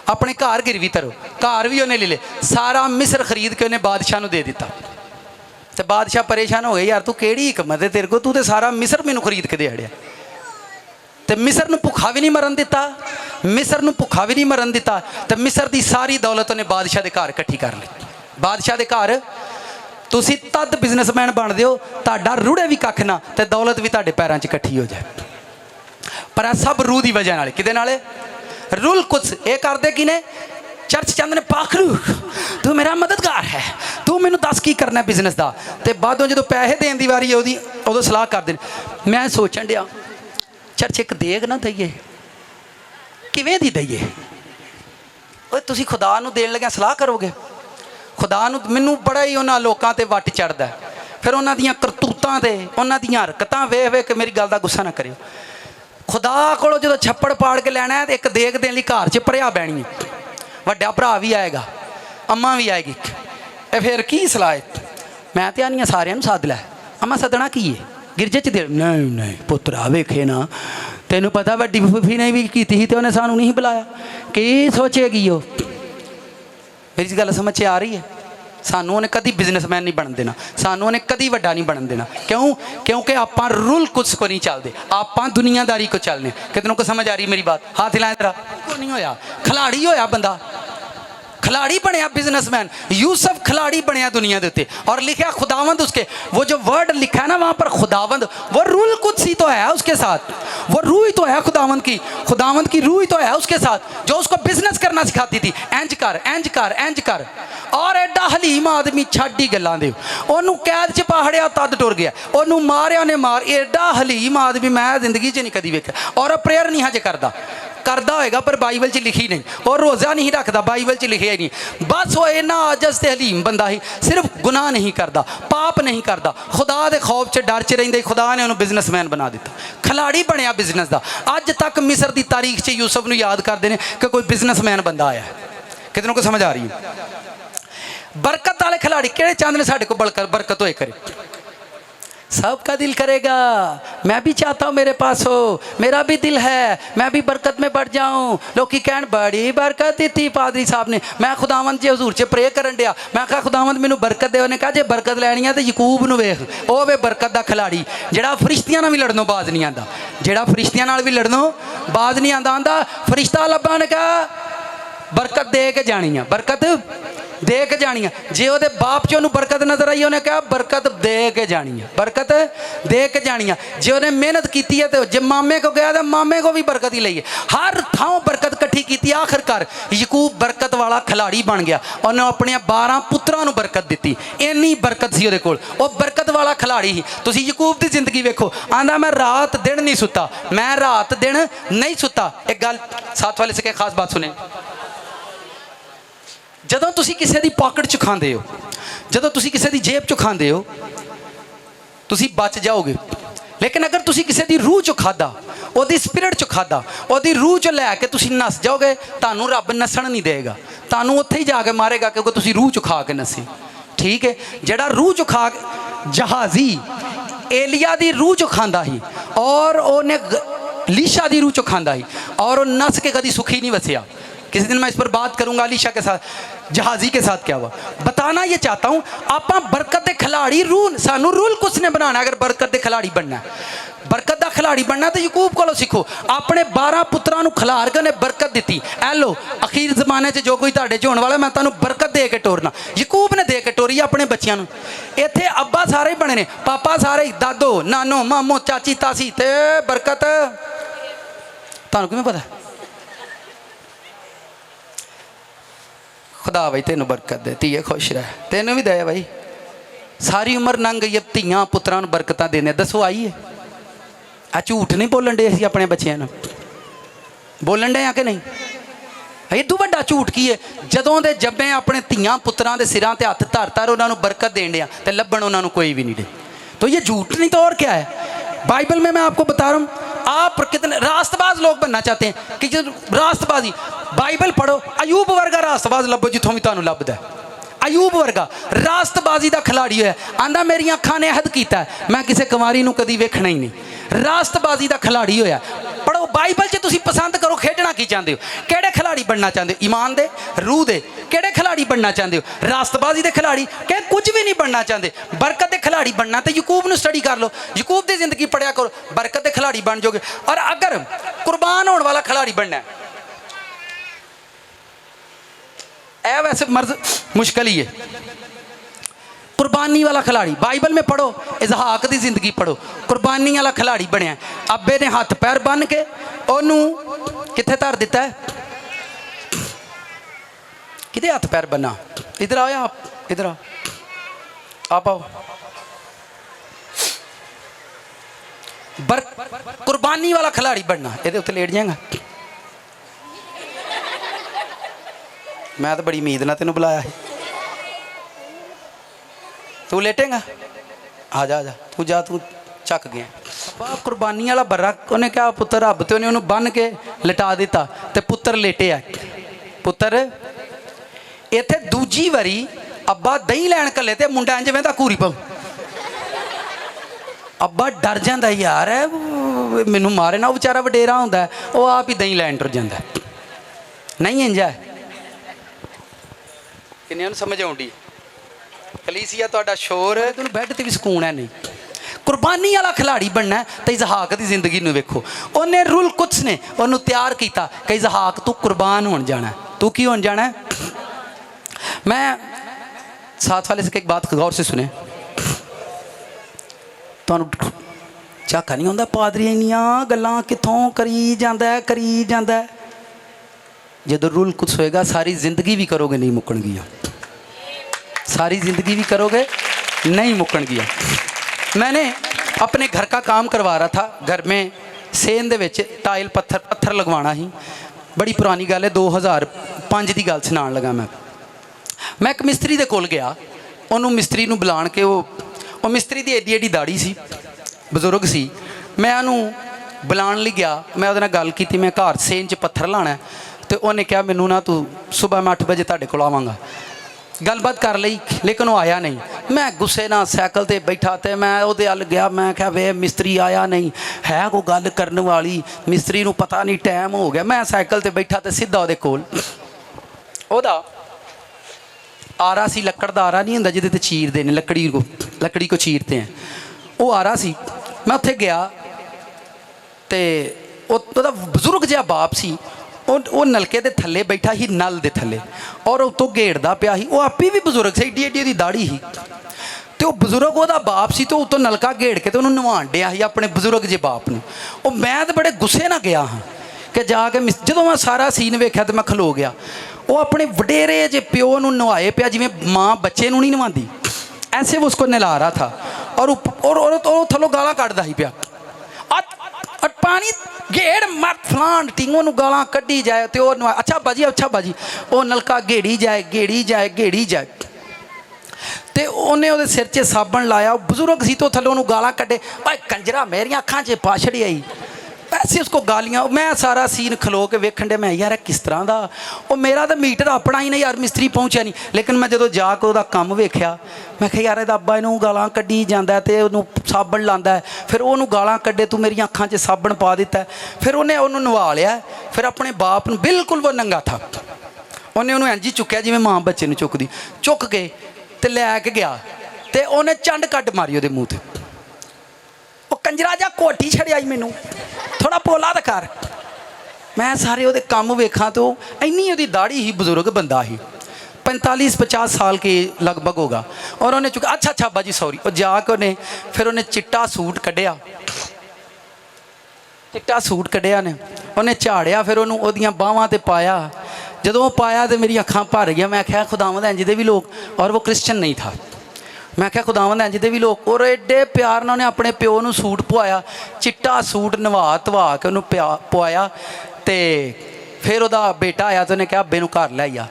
अपने घर गिरवी धरो, घर भी उन्हें ले ले। सारा मिस्र खरीद के उन्हें बादशाह नूं दे दिता। तो बादशाह परेशान हो गए, यार तू केड़ी हिकमत है तेरे को, तू तो सारा मिस्र मैनू खरीद के दे अड़िया। तो मिस्र नूं भुखा भी नहीं मरन दिता, मिस्र नूं भुखा भी नहीं मरन दिता। तो मिस्र की सारी दौलत उन्हें बादशाह के घर इकट्ठी कर ली। बादशाह के घर तुसी तद बिजनेसमैन बनते हो, तुहाडा रुड़े भी कख ना, तो दौलत भी तुहाडे पैरों च इकट्ठी हो जाए। पर सब रूह की वजह नाल, किदे नाल? रूल कुछ ये करते कि ने चर्च चाहते हैं पाखरू तू मेरा मददगार है, तू मैनू दस की करना बिजनेस का। तो बादों जो पैसे देने की वारी उदों सलाह करते हैं। मैं सोचन दिया चर्च एक देग ना दईए, किवें दी दईए? तुसीं खुदा नूं देण लग्या सलाह करोगे? खुदा नूं मैनू बड़ा ही उन्होंने लोगों ते वट चढ़दा, फिर उन्हों दियां करतूतां ते उन्हों दियां हरकतां वेख वेख के मेरी गल का गुस्सा ना करियो। खुदा कोलों जो छप्पड़ पाड़ के लैना है, तो एक देग देने लई घर च भरिया बैणी है, वड्डा भरा भी आएगा, अम्मा भी आएगी, फिर की सलाह है? मैं तो आनिया सारिਆਂ ਨੂੰ सद लै, अम्मा सदना की है गिरजे च दे? नहीं नहीं पुत्रा वेखे ना, तेनों पता वड्डी फुफी ने भी की थी, तो उन्हें सानू नहीं बुलाया, की सोचेगी वो? मेरी गल समझ आ रही है? सानू उन्हें कभी बिजनेसमैन नहीं बन देना, सानू उन्हें कभी वड्डा नहीं बन देना। क्यों? क्योंकि आप रूल कुछ को नहीं चलते, आप दुनियादारी को चलने। कितनों को समझ आ रही मेरी बात? हाथ हिलाए तेरा को नहीं होया, खिलाड़ी होया बंदा, खिलाड़ी बनया बिजनेसमैन। यूसुफ खिलाड़ी बनया दुनिया के उत्ते, और लिखा खुदावंद उसके, वो जो वर्ड लिखा है ना वहाँ पर खुदावंद, वो रूल कुछ ही तो है उसके साथ, वो रूह ही तो है खुदावंद की रूह ही तो है उसके साथ, जो उसको बिजनेस करना सिखाती थी। इंज कर इंज कर इंज कर। और एडा हलीम आदमी छड्ड ही गल्लां दे, ओनू कैद च पाहड़िया तद टुर गया, ओनू मारिया ने मार, एडा हलीम आदमी मैं जिंदगी च नहीं कदी वेख्या। और प्रेयर नहीं हजे करता होएगा, पर बाइबल च लिखी नहीं, और रोज़ा नहीं रखता, बाइबल च लिखिया ही नहीं। बस वो इन्ना आजज ते हलीम बंदा ही, सिर्फ गुनाह नहीं करता, पाप नहीं करता, खुदा के खौफ च डर च रहिंदा, खुदा ने उन्होंने बिजनेसमैन बना दिता, खिलाड़ी बनया बिजनेस का। अज तक मिस्र की तारीख च यूसुफ नूं याद करते हैं कि कोई बिजनेसमैन बंदा आया। कितनों को समझ आ रही है? बरकत वाले खिलाड़ी केड़े चाहते हैं साढ़े को बरकत होए करे? सबका दिल करेगा, मैं भी चाहता हूँ मेरे पास हो, मेरा भी दिल है मैं भी बरकत में बढ़ जाऊँ। लोग कहन बड़ी बरकत दी पादरी साहब ने। मैं खुदावंद जी हजूर च प्रे करन दिया, मैं कहा खुदावंद मैनू बरकत दे। उन्हें कहा जे बरकत लैनी है तो यकूब नूं वेख, ओ वे बरकत का खिलाड़ी जिहड़ा फरिश्तियां नाल भी लड़नों बाज नहीं आंदा, जिहड़ा फरिश्तियां नाल भी लड़नों बाज नहीं आंदा। आंदा फरिश्ता लब्भा ने कहा बरकत दे के जानी है, बरकत दे के जानी है। जे ਉਹਦੇ बाप च ਉਹਨੂੰ बरकत नजर आई उन्हें कहा बरकत दे के जानी है, बरकत दे के जानी है। जे उन्हें मेहनत की है तो जे मामे को गया तो मामे को भी बरकत ही ली है। हर थां बरकत इकट्ठी की, आखिरकार यकूब बरकत वाला खिलाड़ी बन गया। उन्हें अपने 12 पुत्रां नूं बरकत दी, इन्नी बरकत सी उहदे कोल, वो बरकत वाला खिलाड़ी ही। तुसीं यकूब की जिंदगी वेखो, आंदा मैं रात दिन नहीं सुता, मैं रात दिन नहीं सुता। एक गल साथ वाले से के खास बात सुने, ਜਦੋਂ ਤੁਸੀਂ ਕਿਸੇ ਦੀ ਪਾਕਟ 'ਚ ਖਾਂਦੇ ਹੋ, ਜਦੋਂ ਤੁਸੀਂ ਕਿਸੇ ਦੀ ਜੇਬ 'ਚੋਂ ਖਾਂਦੇ ਹੋ ਤੁਸੀਂ ਬਚ ਜਾਓਗੇ। ਲੇਕਿਨ ਅਗਰ ਤੁਸੀਂ ਕਿਸੇ ਦੀ ਰੂਹ 'ਚੋਂ ਖਾਦਾ, ਉਹਦੀ ਸਪਿਰਿਟ 'ਚੋਂ ਖਾਦਾ, ਉਹਦੀ ਰੂਹ 'ਚੋਂ ਲੈ ਕੇ ਤੁਸੀਂ ਨੱਸ ਜਾਓਗੇ, ਤੁਹਾਨੂੰ ਰੱਬ ਨੱਸਣ ਨਹੀਂ ਦੇਗਾ, ਤੁਹਾਨੂੰ ਉੱਥੇ ਹੀ ਜਾ ਕੇ ਮਾਰੇਗਾ ਕਿਉਂਕਿ ਤੁਸੀਂ ਰੂਹ 'ਚੋਂ ਖਾ ਕੇ ਨੱਸੇ। ਠੀਕ ਹੈ, ਜਿਹੜਾ ਰੂਹ 'ਚੋਂ ਖਾ ਕੇ ਜਹਾਜ਼ੀ ਏਲੀਆ ਦੀ ਰੂਹ 'ਚੋਂ ਖਾਂਦਾ ਸੀ ਔਰ ਉਹਨੇ लीशा ਦੀ ਰੂਹ 'ਚੋਂ ਖਾਂਦਾ ਸੀ और वो नस के कभी सुखी नहीं वसिया। किसी दिन मैं इस पर बात करूंगा अलीशा के साथ, जहाजी के साथ क्या हुआ। बताना ये चाहता हूँ आप बरकत के खिलाड़ी रूल सानू रूल कुछ ने बनाना। अगर बरकत के खिलाड़ी बनना है, बरकत का खिलाड़ी बनना तो यकूब को सीखो। अपने 12 पुत्रां खिलार के उन्हें बरकत दी। ए लो अखीर जमाने च जो कोई तुहाडे च होने वाला मैं तुहानू बरकत दे के टोरना। यकूब ने दे के टोरी अपने बच्चों को। इत्थे अब्बा सारे ही बने ने, पापा सारे, दादो नानो मामो चाची तासी ते बरकत तुहानू किवें पता? खुदा भाई तेनों बरकत दे, धीए खुश रह, तेनों भी दे भाई। सारी उम्र लंघ गई, धियां पुत्रां नूं बरकतां देने। दसो आई है? आ झूठ नहीं बोलन डे असीं अपने बच्चों नूं, बोलन डे कि नहीं? इदू वड्डा झूठ की है? जदों दे जम्मे अपने धियां पुत्रां दे सिरां ते हत्थ धर धर उन्हां नूं बरकत देण डे ते लभण उन्हां नूं कोई भी नहीं दे। तो ये झूठ नहीं तो और क्या है? बाइबल में मैं आपको बता रहा हूँ, आप कितने रास्तबाज लोग बनना चाहते हैं कि रास्तबाजी। बाइबल पढ़ो, अयूब वर्गा रास्तबाज लभो जिथों भी तुहानूं लभदा। अयूब वर्गा रास्तबाजी का खिलाड़ी है। आंदा मेरी अखां ने अहद किया मैं किसी कुमारी नूं कदी वेखना ही नहीं। रास्तबाजी का खिलाड़ी होया। पढ़ो बाइबल च तुसीं पसंद करो खेडना की चाहते हो, किहड़े खिलाड़ी बनना चाहते हो? ईमान दे, रूह दे, किहड़े खिलाड़ी बनना चाहते हो? रास्तबाजी के खिलाड़ी के कुछ भी नहीं बनना चाहते। बरकत के खिलाड़ी बनना तो यकूब नूं स्टडी कर लो, यकूब की जिंदगी पढ़िया करो, बरकत के खिलाड़ी बन जाओगे। और अगर कुर्बान होने वाला खिलाड़ी बनना है, ऐ वैसे मर्ज मुश्किल ही है। कुर्बानी वाला खिलाड़ी बाइबल में पढ़ो, इसहाक की जिंदगी पढ़ो, कुर्बानी वाला खिलाड़ी बनया। अब्बे ने हाथ पैर बन के ओनू किथे धर दिता है? किते हाथ पैर बना? इधर आओ आप, इधर आओ, आप आओ। कुर्बानी वाला खिलाड़ी बनना, ये उत्ते लेट जाएगा। मैं तो बड़ी उम्मीद ना तेन बुलाया है, तू लेटेगा? आ जा तू जा, तू चक गया। बाप कुर्बानी वाला बर्रा, उन्हें क्या पुत्र रब तो उन्हें बन के लिटा दिता तो पुत्र लेटे है। पुत्र इत्थे दूजी वारी अब्बा दही लैन कले तो मुंडा इंज वेंदा घूरी पाऊ। अब्बा डर जाता यार है मैनू मारे ना, बेचारा वडेरा होंदा है, वो आप ही दही लैन टुर जाता है। नहीं इंज है? किन्नियां नूं समझ आउंदी? कलीसिया तुहाडा शोर है, तुहानूं बैड ते भी सुकून है नहीं। कुर्बानी वाला खिलाड़ी बनना है तो इसहाक की जिंदगी नूं वेखो। उन्हें रूल कुछ ने उन्होंने तैयार किया कि इसहाक तू कुर्बान होने जाना है। तू की होने जाना है? मैं साथ वाले से एक बात गौर से सुने, तुहानूं झाका नहीं आउंदा पादरी इन्नियां गल्लां कित्थों करी जांदा है। जदों रूल कुछ होएगा सारी जिंदगी भी करोगे नहीं मुक्कणगियां, सारी ज़िंदगी भी करोगे नहीं मुक्कणगियां। मैंने अपने घर का काम करवा रहा था, घर में सेन दे विच टाइल पत्थर लगवाना ही। बड़ी पुरानी गल है, 2005 की गल सुनान लगा। मैं एक मिस्त्री दे कोल गया, उन्होंने मिस्त्री नूं बुलाण के वो मिस्त्री की एडी एडी दाड़ी सी, बजुर्ग सी। मैं उन्होंने बुलाण लई गया, मैं उहदे नाल गल कीती, मैं घर सेन च पत्थर लाना है। तो उन्हें कहा मैनू ना तू सुबह मैं 8 बजे तुहाडे कोल आवांगा। गलबात कर ली, लेकिन वो आया नहीं। मैं गुस्से ना साइकिल ते बैठा तो मैं उहदे अल गया, मैं क्या वे मिस्त्री आया नहीं है, कोई गल करने वाली, मिस्त्री नूं पता नहीं टाइम हो गया। मैं साइकिल ते बैठा तो सीधा उहदे कोल ओहदा आरा सी, लकड़ दा आरा नहीं हुंदा जिहदे ते चीरदे ने, लकड़ी को चीरते हैं, वो आरा सी। मैं उत्थे गया तो ओहदा बजुर्ग जिहा बाप सी, वो नलके के थले बैठा ही, नल के थले, और उतों गेड़दा पिया ही। वो आपी भी बजुर्ग से, एडी एडी उसकी दाड़ी ही, तो बजुर्ग वह बाप से, तो उतों नलका गेड़ के तो उन्होंने नवाण दिया ही अपने बजुर्ग जे बाप को। मैं तो बड़े गुस्से ना गया हाँ कि जाके जो मैं सारा सीन वेख्या तो मैं खलो गया। वो अपने वडेरे जे प्यो को नवाए पिया, जिमें माँ बच्चे नहीं नवाती, ऐसे वो उसको नला रहा था। और थलों गाला कटदा ही पिया, पानी गेड़ मत फलान टिंगों गाला कढ़ी जाए तो अच्छा बाजी, अच्छा बाजी, वो नलका गेड़ी जाए गेड़ी जाए गेड़ी जाए, तो उन्हें वो सिर च साबन लाया। बजुर्ग सी तो थले गाला कढ़े, भाई कंजरा मेरिया अखां च पा छड़ी आई, ऐसे उसको गालियाँ। मैं सारा सीन खलो के वेखन दे, मैं यार किस तरह का, वो मेरा तो मीटर अपना ही नहीं यार, मिस्त्री पहुँचा नहीं। लेकिन मैं जो जाके वह काम वेख्या, मैं क्या यार अब्बा इनू गालां कढ़ी जाता तो उन्होंने साबन लाता है, फिर उन्होंने गालां कढ़े तू मेरिया अखां च साबन पा दिता है। फिर उन्हें उन्होंने नवा लिया, फिर अपने बाप न बिल्कुल वो नंगा था, उन्हें उन्होंने इंज ही चुक्या जिमें माँ बच्चे ने चुकती, चुक के तो लैके गया, तो उन्हें चंड कट मारी वो मूँह से। वो कंजरा जा कोटी छड़िया मैनू, थोड़ा पोला तो कर। मैं सारे वो काम वेखा तो इन्नी वो दाढ़ी ही, बजुर्ग बंदा ही, 45-50 साल के लगभग होगा। और उन्हें चुका, अच्छा अच्छा बाजी सॉरी, और जाके उन्हें फिर उन्हें चिट्टा सूट कढ़िया, चिट्टा सूट कढ़िया ने उन्हें झाड़िया, फिर उन्होंने ओदियां बाहां ते पाया। जो वो पाया तो मेरी अखां भर गया। मैं क्या खुदावंद इंज दे भी लोग, और वो क्रिश्चन नहीं था। मैं क्या खुदावंद इंज दे भी लोग, और एडे प्यार ने अपने प्यो को सूट पवाया, चिट्टा सूट नवा धवा के उन्होंने पवाया। तो फिर वह बेटा आया तो उन्हें कहा अब्बे घर लै आ,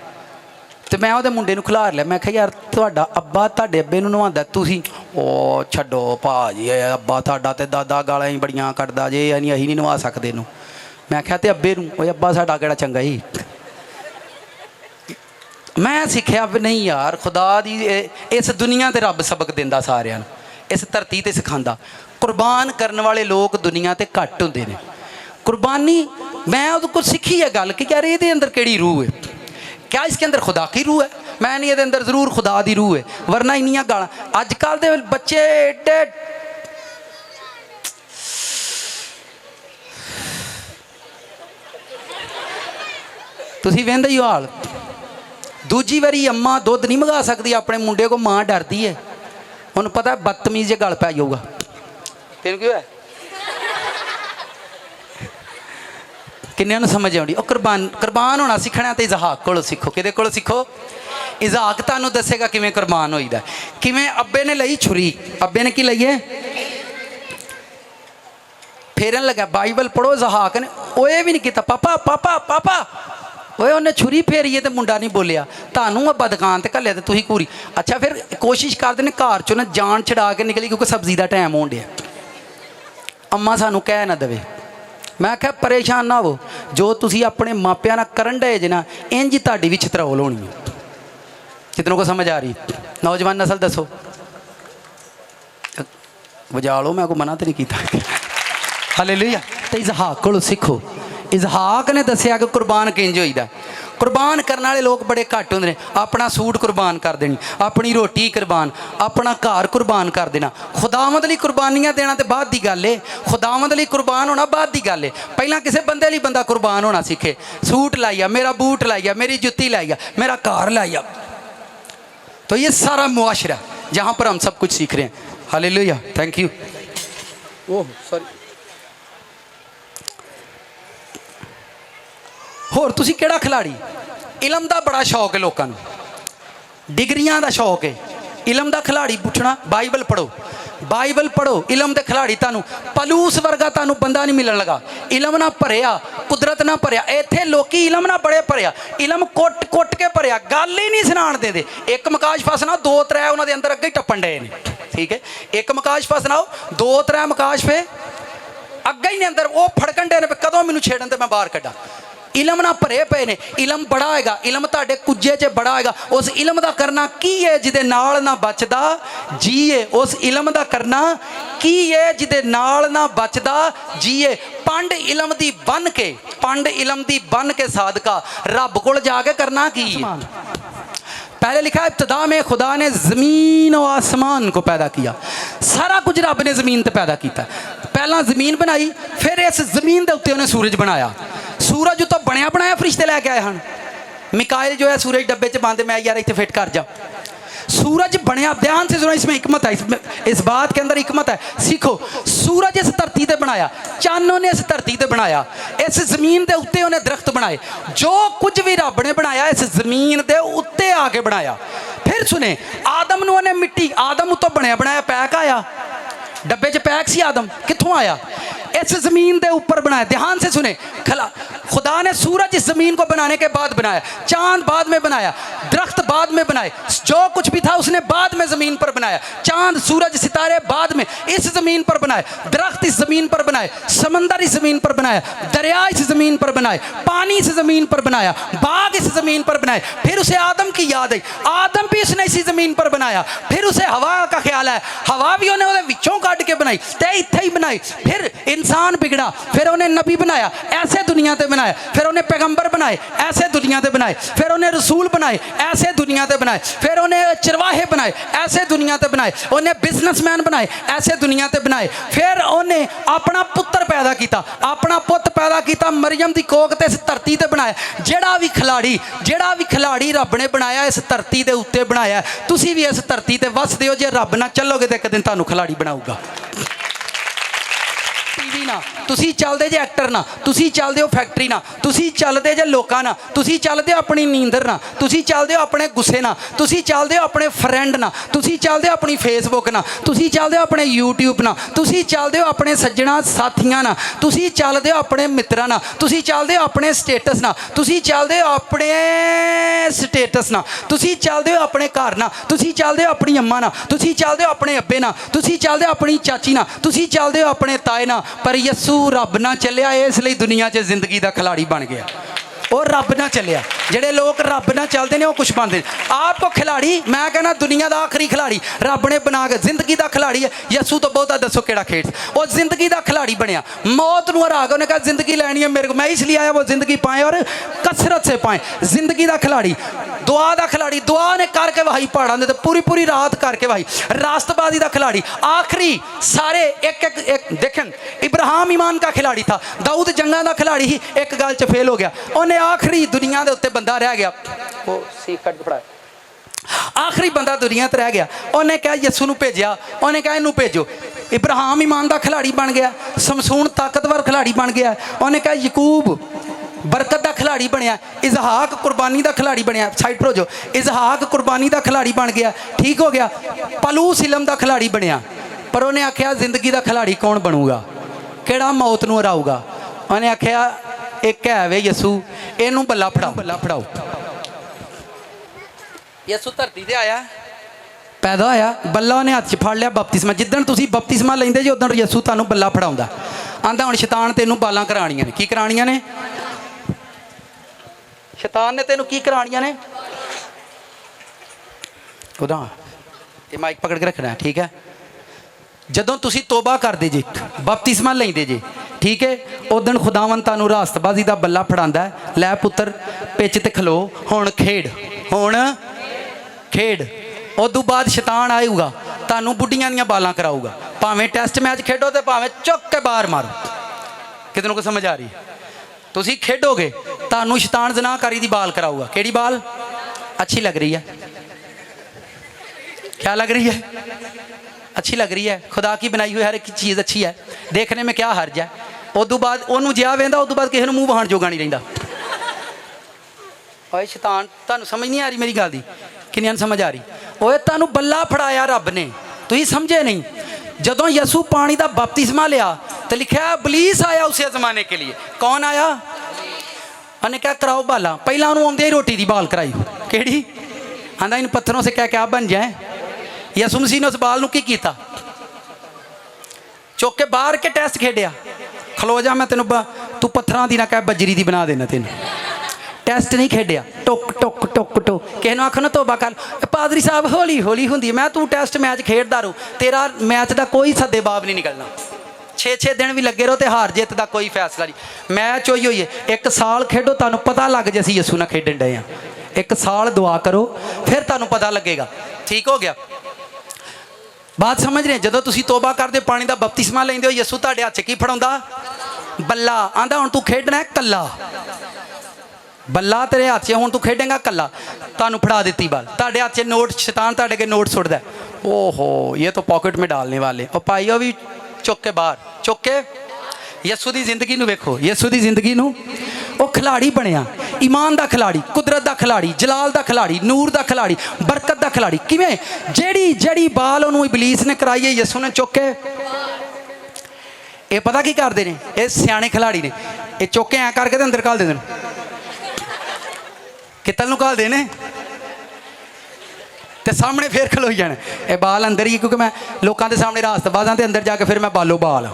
तो मैं वो मुंडे खिलार लिया। मैं क्या यार तुहाडा अब्बा तुहाडे अब्बे नवांदा, तुसीं ओ छड्डो भाजी, अब्बा तुहाडा ते दादा गालां ही बड़ियां कड्डदा जे, यानी असीं नहीं नवा सकदे इहनूं। मैं क्या ते अब्बे नूं, ओए अब्बा साडा किहड़ा चंगा ही। मैं सीखिया भी नहीं यार, खुदा दी इस दुनिया ते रब सबक दिंदा सारियां नूं, इस धरती ते सिखांदा। कुर्बान करने वाले लोग दुनिया ते घट हुंदे ने। कुर्बानी मैं उहदे कोल सीखी है गल कि यार इहदे अंदर किहड़ी रूह है, क्या इसके अंदर खुदा की रूह है? मैं नहीं, ये अंदर जरूर खुदा की रूह है, वरना इन्नियां गालां। अजकल के बच्चे एडे तुसीं वेंदे ही हो हाल। दूजी बारी अम्मा दुध नहीं मंगा सकती अपने मुंडे को, माँ डरती है, उन्हें पता है बदतमीज जे गल पै जाऊगा। तेन क्यों है किन्ने समझ आउंदी। और कुर्बान होना सीखना तो इजहाक को सीखो। कि सीखो, इजहाक तुहानूं दसेगा किवें कुर्बान होईदा। किवें अब्बे ने लई छुरी, अब्बे ने की लई है फेरन लगा, बाइबल पढ़ो, इजहाक ने ओए भी नहीं किया, पापा पापा पापा, ओए उन्हें छुरी फेरी है तो मुंडा नहीं बोलिया। तुहानूं अब्बा दुकान ते घल्लिया ते तुसीं घूरी। अच्छा फिर कोशिश करते हैं घर चों ना जान छड़ा के निकली, क्योंकि सब्जी का टाइम होण दिया, अम्मा सानूं कह ना देवे। मैं क्या परेशान ना हो, जो तुसी अपने मापिया ना करन डे जे ना, इंज तुहाडी भी छतरौल होनी है। कितनों को समझ आ रही? नौजवान नस्ल दसो, बजा लो, मैं को मना तो नहीं किया। हालेलुया। तो इजहाक को सीखो। इजहाक ने दसिया कि कुर्बान किंज होईदा। कुर्बान करने वाले लोग बड़े घट होंदे ने। अपना सूट कुर्बान कर देनी, अपनी रोटी कुर्बान, अपना घर कुर्बान कर देना। खुदावंद लई कुर्बानियां देना तो बाद की गल है, खुदावंद लई कुर्बान होना बाद की गल है। पहला किसी बंदे लई बंदा कुर्बान होना सीखे। सूट लाइया, मेरा बूट लाइया, मेरी जुत्ती लाइया, मेरा घर लाइया। तो ये सारा मुआशरा जहाँ पर हम सब कुछ सीख रहे हैं। Hallelujah, thank you. Oh sorry. होर तुसी केड़ा खिलाड़ी? इलम का बड़ा शौक है लोगों को, डिग्रियां का शौक है, इलम का खिलाड़ी पुछना। बाइबल पढ़ो, बाइबल पढ़ो, इलम के खिलाड़ी तुहानूं पलूस वर्गा तुहानूं बंदा नहीं मिलन लगा। इलम ना भरिया, कुदरत ना भरिया। इत्थे लोकी इलम ना बड़े भरिया, इलम कुट कुट के भरिया, गल ही नहीं सुनाण देंदे। एक मकाश फसना, दो त्रै उन्हां दे अंदर अगे ही टप्पण डे ने। ठीक है, एक मकाश फसनाओ, दो त्रै मकाश पे अगे ही ने अंदर वो फड़कन डे ने, कदों मैनूं छेड़न ते मैं बाहर कड्डां। इलम ना भरे पे ने। इलम बड़ा होएगा, इलम तुहाडे कुजे च बड़ा होएगा। उस इलम का करना की है जिदे नाल ना बचदा जीए। उस इलम का करना की है जिदे नाल ना बचदा जीए। पंड इलम दी बन के, पंड इलम दी बन के सादका रब कोल जाके करना की है। पहले लिखा है इब्तिदा में खुदा ने ज़मीन और आसमान को पैदा किया। सारा कुछ रब ने ज़मीन ते पैदा किया। पहला ज़मीन बनाई, फिर इस ज़मीन के उत्ते उन्हें सूरज बनाया। सूरज उतो बनया बनाया फरिश्ते लैके आए हैं। मिकाइल जो है सूरज डब्बे च बंद, मैं यार इतने फिट कर जा। सूरज बनया, ध्यान से सुनो, इसमें हिकमत है, इस बात के अंदर हिकमत है, सीखो। सूरज इस धरती ते बनाया, चांद ने इस धरती ते बनाया, इस जमीन के उत्ते उन्हें दरख्त बनाए। जो कुछ भी रब ने बनाया इस जमीन के उत्ते आके बनाया। फिर सुने, आदम नूं उन्हें मिट्टी, आदम उतो बनया बनाया पैक आया, डब्बे च पैक सी आदम, कित्थों आया? इस जमीन के ऊपर बनाया। ध्यान से सुने, खुदा ने सूरज इस जमीन को बनाने के बाद बनाया, चांद बाद में बनाया, दरख्त बाद में बनाए, जो कुछ भी था उसने बाद में जमीन पर बनाया। चांद सूरज सितारे बाद में इस जमीन पर बनाए, दरख्त इस जमीन पर बनाए, समंदर इस जमीन पर बनाया, दरिया इस जमीन पर बनाए, पानी इस जमीन पर बनाया, बाग इस जमीन पर बनाए। फिर उसे आदम की याद आई, आदम भी उसने इसी जमीन पर बनाया। फिर उसे हवा का ख्याल है, हवा भी उन्हें विचों काट के बनाई, ते इत्थे ही बनाई। फिर इंसान बिगड़ा, फिर उन्हें नबी बनाया, ऐसे दुनिया ते बनाया। फिर उन्हें पैगंबर बनाए, ऐसे दुनिया ते बनाए। फिर उन्हें रसूल बनाए, ऐसे दुनिया ते बनाए। फिर उन्हें चरवाहे बनाए, ऐसे दुनिया ते बनाए। उन्हें बिजनेसमैन बनाए, ऐसे दुनिया ते बनाए। फिर उन्हें अपना पुत्र पैदा किया, अपना पुत्र पैदा किया, मरियम की कोख ते इस धरती ते बनाया। जेड़ा भी खिलाड़ी रब ने बनाया इस धरती के उत्ते बनाया। तुसी भी इस धरती ते वसदे हो, जे रब ना चलोगे तो एक दिन तुहानू खिलाड़ी बनाऊगा। टीवी ना तुसी चलदे जे एक्टर ना, तुसी चलदे हो फैक्ट्री ना, तुसी चलदे जे लोकां ना, तुसी चलदे हो अपनी नींदर ना, तुसी चलदे हो अपने गुस्से ना, तुसी चलदे हो अपने फ्रेंड ना, तुसी चलदे हो अपनी फेसबुक ना, तुसी चलदे हो अपने यूट्यूब ना, तुसी चलदे हो अपने सज्जणा साथियां ना, तुसी चलदे हो अपने मित्रां ना, तुसी चलदे हो अपने स्टेटस ना, तुसी चलदे हो अपने स्टेटस ना, तुसी चलदे हो अपने घर ना, तुसी चलदे हो अपनी अम्मा ना, तुसी चलदे हो अपने अब्बे ना, तुसी चलदे हो अपनी चाची ना, तुसी चलदे हो अपने ताए ना। पर यसू रब ना चलिया, इसलिए दुनिया च जिंदगी का खिलाड़ी बन गया। और रब ना चलिया, जेडे लोग रब ना चलते हैं वो कुछ बनते। आपको खिलाड़ी, मैं कहना दुनिया का आखिरी खिलाड़ी रब ने बना के, जिंदगी का खिलाड़ी है। यसू तो बहुता दसो केड़ा खेड, वो जिंदगी का खिलाड़ी बनया। मौत नूं हरा के उन्हें कहा जिंदगी लैनी है मेरे को, मैं इसलिए आया वो जिंदगी पाए और कसरत से पाए। जिंदगी का खिलाड़ी, दुआ का खिलाड़ी, दुआ ने करके वहाई पहाड़ों ने पूरी पूरी रात करके वहाई। रास्तबाजी का खिलाड़ी, आखिरी सारे एक देखें, इब्राहिम ईमान का खिलाड़ी था, दाऊद जंगा का खिलाड़ी ही, एक गल च फेल हो गया। उन्हें आखिरी दुनिया के उत्ते बंदा रह गया, वो सी कट फड़ा, आखिरी बंदा दुनिया ते रह गया। उन्हें कहा यसू नूं भेजिया, उन्हें कहा इनू भेजो। इब्राहिम ईमान का खिलाड़ी बन गया, समसून ताकतवर खिलाड़ी बन गया। उन्हें कहा यकूब बरकत का खिलाड़ी बनया, इजहाक कुर्बानी का खिलाड़ी बनया, साइड पर हो जो, इजहाक कुर्बानी का खिलाड़ी बन गया, ठीक हो गया। पलूस इलम का खिलाड़ी बनया। पर उन्हें आख्या जिंदगी का खिलाड़ी कौन बनूगा, केड़ा मौत नूं हराऊगा? उन्हें आख्या एक है वे यसू, इनू बल्ला फड़ाओ, बल्ला फड़ाओ। यसू धरती ते आया, पैदा होया, बल्ला उन्हें हाथ च फड़ लिया। बपतिस्मा, जिदन तुसी बपतिस्मा लेंदे जे उदन यसू तुहानू बल्ला फड़ाउंदा, आंदा हुण शैतान तेनू बालां कराणियां ने। की कराणियां ने? शैतान ने तेनू की कराणियां ने? उदा ये माइक पकड़ के रखना है, ठीक है। जदों तुसी तोबा करदे जे, बपतिस्मा लेंदे जे, ठीक है, उस दिन खुदावन तुहानू रास्तबाजी का बल्ला फड़ांदा है, लै पुत्र पिच ते खलो, हुण खेड, हुण खेड। उदू बाद शैतान आएगा, तुहानू बुढ़ियां दियां बालां कराऊगा, भावें टेस्ट मैच खेडो तो भावें चुक के बाहर मारो। कितनों को समझ आ रही है? तुसी खेडोगे, तुहानू शैतान जनाकारी दी बाल कराऊगा। केड़ी बाल? अच्छी लग रही है? क्या लग रही है? अच्छी लग रही है। खुदा की बनाई हुई हर एक चीज़ अच्छी है, देखने में क्या हर्ज है। उदू बाद उन्होंने जिया वेंदा, उदू बाद किसी मूँह वहाण जोगा नहीं रहिंदा। ओए शैतान, तुहानू समझ नहीं आ रही मेरी गल दी? किन्नियां समझ आ रही? ओए तुहानू बल्ला फड़ाया रब ने, तुसीं समझे नहीं। जदों यसू पानी का बपतिस्मा लिया तो लिखा इबलीस आया उस जमाने के लिए। कौन आया? उन्हें क्या कराओ बाला। पहला उन्होंने आउंदे ही रोटी की बाल कराई। केड़ी? आंदा इन पत्थरों से क्या बन जाए। यसू मसीह ने उस बाल नूं की कीता? चुक के बाहर के टेस्ट खेडिया, खलो जा मैं तेन तू पत्थरां दी ना कह बजरी दी बना देना तेन। टैसट नहीं खेडिया टुक टुक टुक टुक किसी आखो ना तोबा कर पादरी साहब हौली हौली होंदी मैं तू टैसट मैच खेडदा रहो तेरा मैच का कोई सद्देबाब नहीं निकलना 6-6 दिन भी लगे रहो तो हार जित का कोई फैसला नहीं। मैच होई हुई है 1 साल खेडो तुहानू पता लग जाए असीं यसू नाल खेडन डए हां 1 साल दुआ करो फिर तुहानू पता लगेगा। ठीक हो गया बात समझ रहे जो तुसीं तोबा करदे पानी का बपतिस्मा लैंदे हो यसू तुहाडे हत्थ की फड़ाउंदा बल्ला आंदा हुण तू खेडना है कल्ला बल्ला तेरे हाथ से हूँ तू खेडेगा कला तुहानू फड़ा दी बाल तुहाडे हाथ से नोट शैतान तुहाडे के नोट सुटदा ओहो ये तो पॉकेट में डालने वाले और पाई वो भी चुक के बाहर चुक के यसू की जिंदगी नू वेखो यसू की जिंदगी नू वो खिलाड़ी बनया ईमान का खिलाड़ी कुदरत का खिलाड़ी जलाल का खिलाड़ी नूर का खिलाड़ी बरकत का खिलाड़ी किवें जेड़ी जेड़ी बाल उन्होंने इबलीस ने कराई है यसू ने चुक के ये पता की करते हैं ये सियाने खिलाड़ी ने ये चुक के ऐ करके तो अंदर घल देंगे कितल नूं घल देने ते सामने फिर खलोई जाने ये बाल अंदर ही क्योंकि मैं लोगों के सामने रास्तबाज़ ते अंदर जाके फिर मैं बालो बाल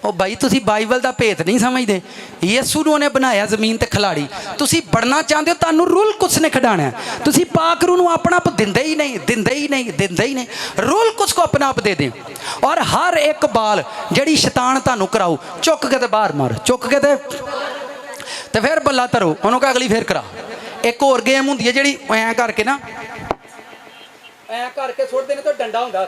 ओ भाई तुसी बाइबल का भेत नहीं समझते यसू नूं उन्हें बनाया जमीन ते खिलाड़ी तुसी बढ़ना चाहते हो तुहानूं रूल कुछ ने खिडाना है तुसी पाक रूह नूं अपना आप दिंदे ही नहीं दिंदे ही नहीं दिंदे ही नहीं रूल कुछ को अपना आप दे दें और हर एक बाल जड़ी शैतान तुहानूं कराऊ चुक के ते बाहर मार चुक के ते फिर बल्ला धरो उन्होंने कहा अगली फिर करा एक होर गेम होंदी है जी ऐ करके ना ऐ करके सुटते हैं तो डंडा होंदा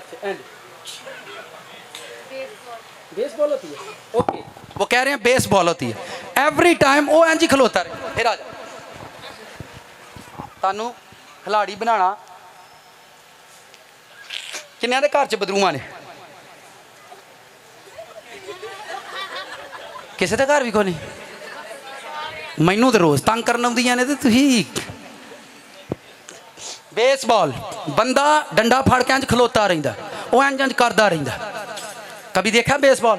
बेसबॉल होती है ओके वो कह रहे हैं बेसबॉल होती है एवरी टाइम वो इंज ही खलोता रहे फिर आ जा तुहानू खिलाड़ी बनाना किन्नियां दे घर च बदरूआं ने किसी का घर भी कोई नहीं मैनू तो रोज़ तंग करन आउंदियां ने ते तुसीं बेसबॉल बंदा डंडा फड़ के इंज खलोता रहिंदा वो इंज इंज करदा रहिंदा कभी देखा बेसबॉल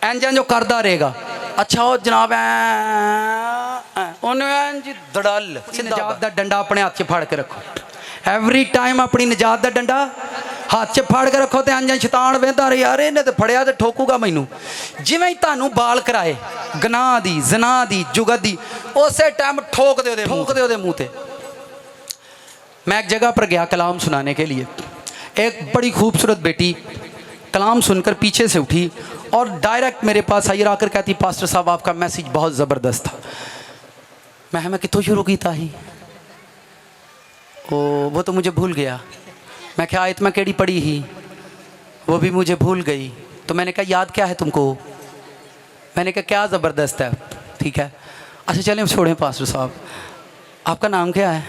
इंज इंज करदा रहेगा अच्छा वो जनाब इंज दड़ल निजात का डंडा अपने हाथ च फड़ के रखो एवरी टाइम अपनी निजात का डंडा हाथ च फड़ के रखो तो इंज शैतान वेंदा रहे यार इन्हें तो फड़िया तो ठोकूगा मैनू जिवें ही तुहानू बाल कराए गनाह दी जना दी जुगत दी उस टाइम ठोक दे मुँह ते। मैं एक जगह पर गया कलाम सुनाने के लिए एक बड़ी खूबसूरत बेटी कलाम सुनकर पीछे से उठी और डायरेक्ट मेरे पास आई आकर कहती पास्टर साहब आपका मैसेज बहुत ज़बरदस्त था। मैं कितों शुरू की ही वो तो मुझे भूल गया मैं क्या आयत में केड़ी पढ़ी ही वो भी मुझे भूल गई तो मैंने कहा याद क्या है तुमको मैंने कहा क्या ज़बरदस्त है ठीक है अच्छा चलें छोड़ें पास्टर साहब आपका नाम क्या है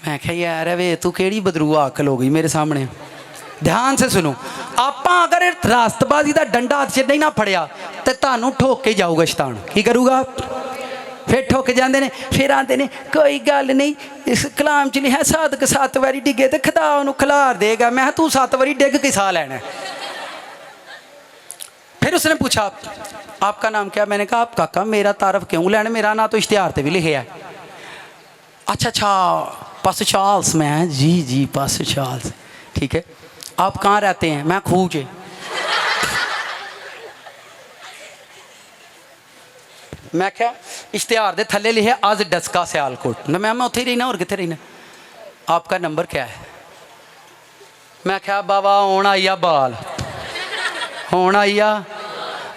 मैं क्या यार है वे तू केड़ी बदरूआ अकल हो गई मेरे सामने ध्यान से सुनो आप अगर रास्तबाजी का डंडा हाथ से नहीं ना फड़िया तो तुहानू ठोक के जाऊगा शैतान की करूगा फिर ठोक जाते हैं फिर आते हैं कोई गल नहीं इस कलाम च लिखा साधक 7 बारी डिगे तो खुदा उन्होंने खिलार देगा मैं तू 7 बारी डिग के साह लेना फिर उसने पूछा आपका नाम क्या मैंने कहा आप काका मेरा तारफ क्यों लेना मेरा नाम तो इश्तिहार पर भी लिखे है अच्छा पास्टर चार्ल्स मैं जी पास्टर चार्ल्स ठीक है आप कहाँ रहते हैं मैं खूज मैं क्या इश्तिहार दे थले लिखे आज डस्का सियालकोट मैं उत्थे ही रहना और कितने रहना आपका नंबर क्या है मैं क्या बाबा हुण आइया बाल हुण आइया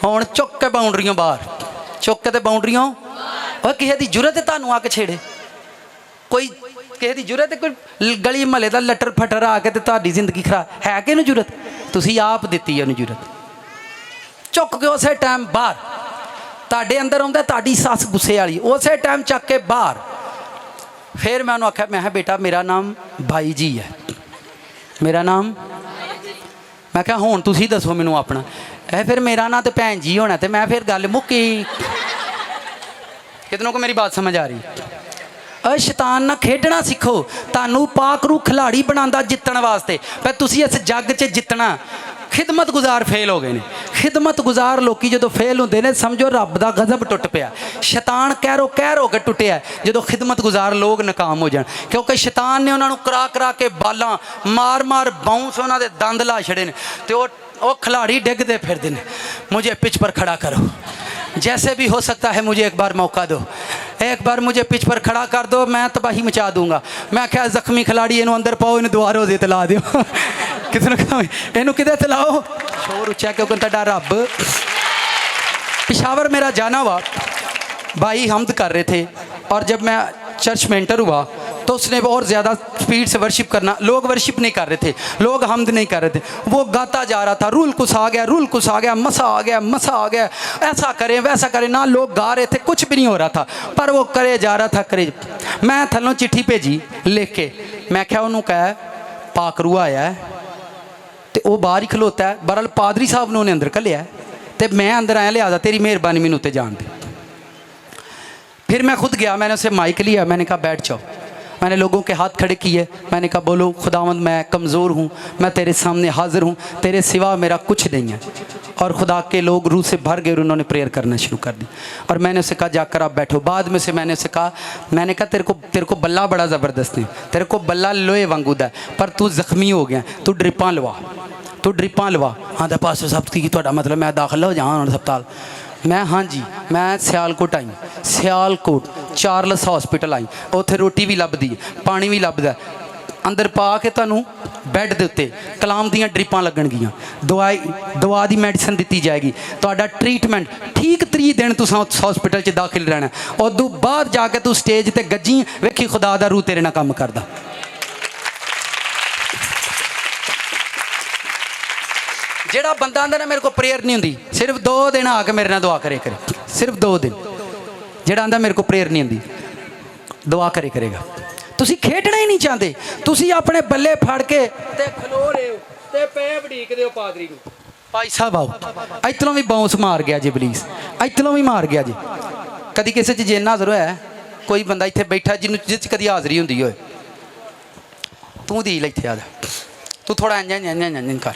हुण चुक के बाउंड्रियों बाहर चुक के बाउंड्रियों और किसी की जरूरत है तुहानू आके छेड़े कोई किसी की जरूरत है कोई गली महल्ले का लटर फटर आके तो तुहाडी जिंदगी खराब है कि नहीं जरूरत तुसीं आप दित्ती है जरूरत चुक के उस टाइम बाहर तुहाडे अंदर आउंदा तुहाडी सस गुस्से वाली उस टाइम चक के बाहर फिर मैं उन्होंने आख्या मैं बेटा मेरा नाम भाई जी है मेरा नाम मैं क्या हुण तुसीं दसो मैनू अपना फिर मेरा नाम तो भैन जी होना तो मैं फिर गल मुक्की कितनों को मेरी बात समझ आ रही शैतान ना खेडना सीखो तुहानू पाक रूह खिलाड़ी बनाता जितने वास्ते पर तुसीं इस जग च जितना खिदमत गुजार फेल हो गए हैं खिदमत गुजार लोग जो फेल होंगे ने समझो रब का गजब टुट पाया शैतान कहरो के टुटिया जो खिदमत गुजार लोग नाकाम हो जाए क्योंकि शैतान ने उन्होंने करा के बालां मार बाउंस उन्होंने दंद ला छड़े ने तो वो खिलाड़ी डिगते फिरते हैं, मुझे पिच पर खड़ा करो, जैसे भी हो सकता है मुझे एक बार मौका दो, एक बार मुझे पिच पर खड़ा कर दो, मैं तबाही मचा दूंगा। मैं क्या जख्मी खिलाड़ी इन्हों अंदर पाओ, इन दुआरों से तला दो कितने इनू किधर तलाओ, शोर उच्चा क्योंकि तुहाडा रब। पिशावर मेरा जाना हुआ भाई हमद कर रहे थे, और जब मैं चर्च में एंटर हुआ तो उसने और ज़्यादा स्पीड से वर्शिप करना, लोग वर्शिप नहीं कर रहे थे, लोग हमद नहीं कर रहे थे, वो गाता जा रहा था, रूल कुछ आ गया, रूल कुछ आ गया, मसा आ गया, मसा आ गया, ऐसा करें वैसा करें ना, लोग गा रहे थे, कुछ भी नहीं हो रहा था, पर वो करे जा रहा था, करे। मैं थलों चिट्ठी भेजी लिख के, मैं क्या उन्होंने कहा पाकरू आया है, तो वो बाहर ही खलोता है, बहरहाल पादरी साहब ने उन्हें अंदर घलिया, तो मैं अंदर आया, लिहाजा तेरी मेहरबानी मैनू उत्ते जान दे। फिर मैं खुद गया, मैंने उसे माइक लिया, मैंने कहा बैठ जाओ, मैंने लोगों के हाथ खड़े किए, मैंने कहा बोलो खुदावंद मैं कमज़ोर हूँ, मैं तेरे सामने हाजिर हूँ, तेरे सिवा मेरा कुछ नहीं है। और खुदा के लोग रूह से भर गए और उन्होंने प्रेयर करना शुरू कर दी। और मैंने उसे कहा जाकर आप बैठो। बाद में से मैंने उसे कहा, मैंने कहा तेरे को बल्ला बड़ा ज़बरदस्त है, तेरे को बल्ला लोहे वांगूदा है, पर तू जख्मी हो गया, तू ड्रिपां लवा, तू ड्रिपां लवा। हाँ तो पास सब की थोड़ा मतलब मैं दाखिल हो जाऊँ हस्पताल। मैं हाँ जी, मैं सियालकोट आई, सियालकोट चार्लस हॉस्पिटल आई, उत्थे रोटी भी लभदी है, पानी भी लभदा, अंदर पा के तुहानूं बैड दे उत्ते कलाम दीयां ड्रिपां लगणगीਆਂ, दवा दी मैडिसन दी जाएगी, तुहाडा ट्रीटमेंट ठीक 30 दिन तुसां उस हॉस्पिटल च दाखिल रहना, उदों बाद जाके तू स्टेज ते गज्जी वेखी खुदा दा रूह तेरे नाल काम करदा। जेड़ा बंदा आंदा ना मेरे को प्रेयर नहीं होंदी, सिर्फ 2 दिन आके मेरे नाल दुआ करे, सिर्फ 2 दिन, जेड़ा आंदा मेरे को प्रेयर नहीं होंदी दुआ करेगा। तुसी खेडना ही नहीं चाहते, तुसी अपने बल्ले फड़ के ते खलो रहे हो ते पे वड़ीकदे हो पादरी नूं, भाई साहब आओ, इतलों भी बाउंस मार गया जी पुलिस, इतलों भी मार गया जी। कदी किसी च जिन्न हाज़र होया कोई बंदा इत्थे बैठा जिन्हों जिस कदी हाज़री होंदी होए, तू दी लै इत्थे आ जा, तू थोड़ा इंज कर,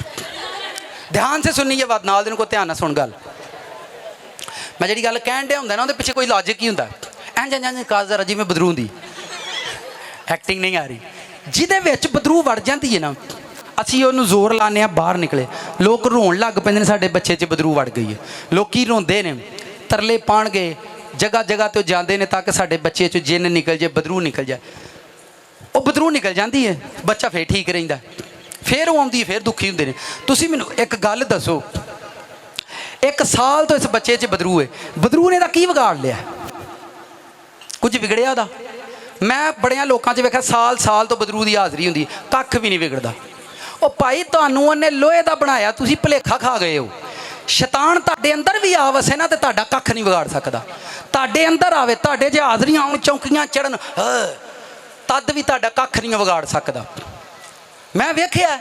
ध्यान से सुननी है बात, नाल दिन को ध्यान ना सुन गल, मैं जी गल कह दिया होंगे ना उहदे पिछे कोई लॉजिक ही होंगे, इंज इंज कर जरा जिवें बदरू दी एक्टिंग नहीं आ रही, जिहदे विच बदरू वड़ जाती है ना, असीं उहनूं जोर लाने बाहर निकले, लोग रोण लग पैंदे ने साडे बच्चे च बदरू वड़ गई है, लोग रोंदे ने तरले पाउणगे, जगह जगह तो जाते हैं ताकि साडे बच्चे च जिन्न निकल जाए, बदरू निकल जाए, वो बदरू निकल जाती है, बच्चा फिर ठीक रहिंदा, फिर वो आउंदी फिर दुखी हुंदे ने। तुसीं मैनूं एक गल दसो, 1 साल तो इस बच्चे च बदरू है, बदरू ने दा की विगाड़ लिया, कुछ बिगड़िया दा? मैं बड़िया लोगों च वेखिया साल तो बदरू की हाज़री होंदी, कख भी नहीं बिगड़दा। ओ भाई तुहानूं उहने लोहे दा बनाया, तुसीं भुलेखा खा गए हो, शैतान तुहाडे अंदर भी आ वसे ना तो तुहाडा कख नहीं बिगाड़ सकदा, तुहाडे अंदर आवे, तुहाडे जे हाज़रियां आउण, चौंकियां चढ़न, तद भी तुहाडा कख नहीं बिगाड़ सकदा। मैं वेखिया,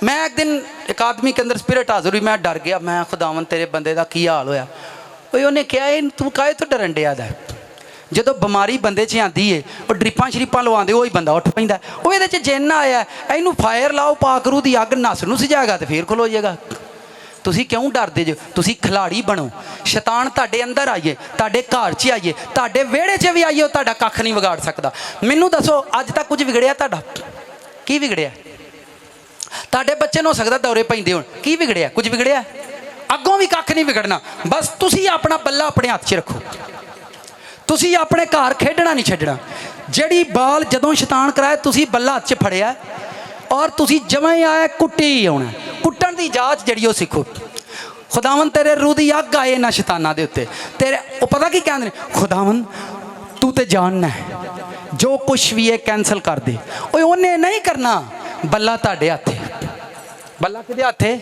मैं एक दिन एक आदमी के अंदर स्पिरिट हाज़र हुई, मैं डर गया, मैं खुदावन तेरे बंदे का की हाल होया, उन्हें कहा तू काहे तो डरन डिया दा, जो बीमारी बंदे च आती है वो ड्रिपां शरीपां लवाते वही बंदा उठ पैंदा, वो ये जिन्न आया इनू फायर लाओ, पाकरू की अग नस नुस जाएगा तो फिर खलो जाएगा। तुसी क्यों डरदे जो? तुसी खिलाड़ी बनो, शैतान तुहाडे अंदर आइए, तुहाडे घर च आइए, तुहाडे विहड़े च भी आइए, तुहाडा कख नहीं बिगाड़ सकदा। मैनू दसो अज तक कुछ बिगड़िया तुहाडा? की बिगड़िया? तुहाडे बच्चे नूं हो सकदा दौरे पैंदे होण, की बिगड़िया? कुछ बिगड़िया? अगों भी कख नहीं बिगड़ना, बस तुसी अपना बल्ला अपने हत्थ च रखो, तुसी अपने घर खेडना नहीं छड्डना। जड़ी बाल जदों शैतान कराए तुसी बल्ला हत्थ च फड़िया और तुसी जमां ही आया कुट्टी ही आउणा, कुट्टण दी जाच जड़ी सीखो। खुदावन तेरे रूह दी अग आए ना शैतानां दे उत्ते, तेरे वो पता की कहंदे ने, खुदावन तू ते जानना है, जो कुछ भी है कैंसल कर दे। ओए उन्हें नहीं करना, बल्ला तुहाडे हत्थ है, बल्ला किहदे हत्थ है?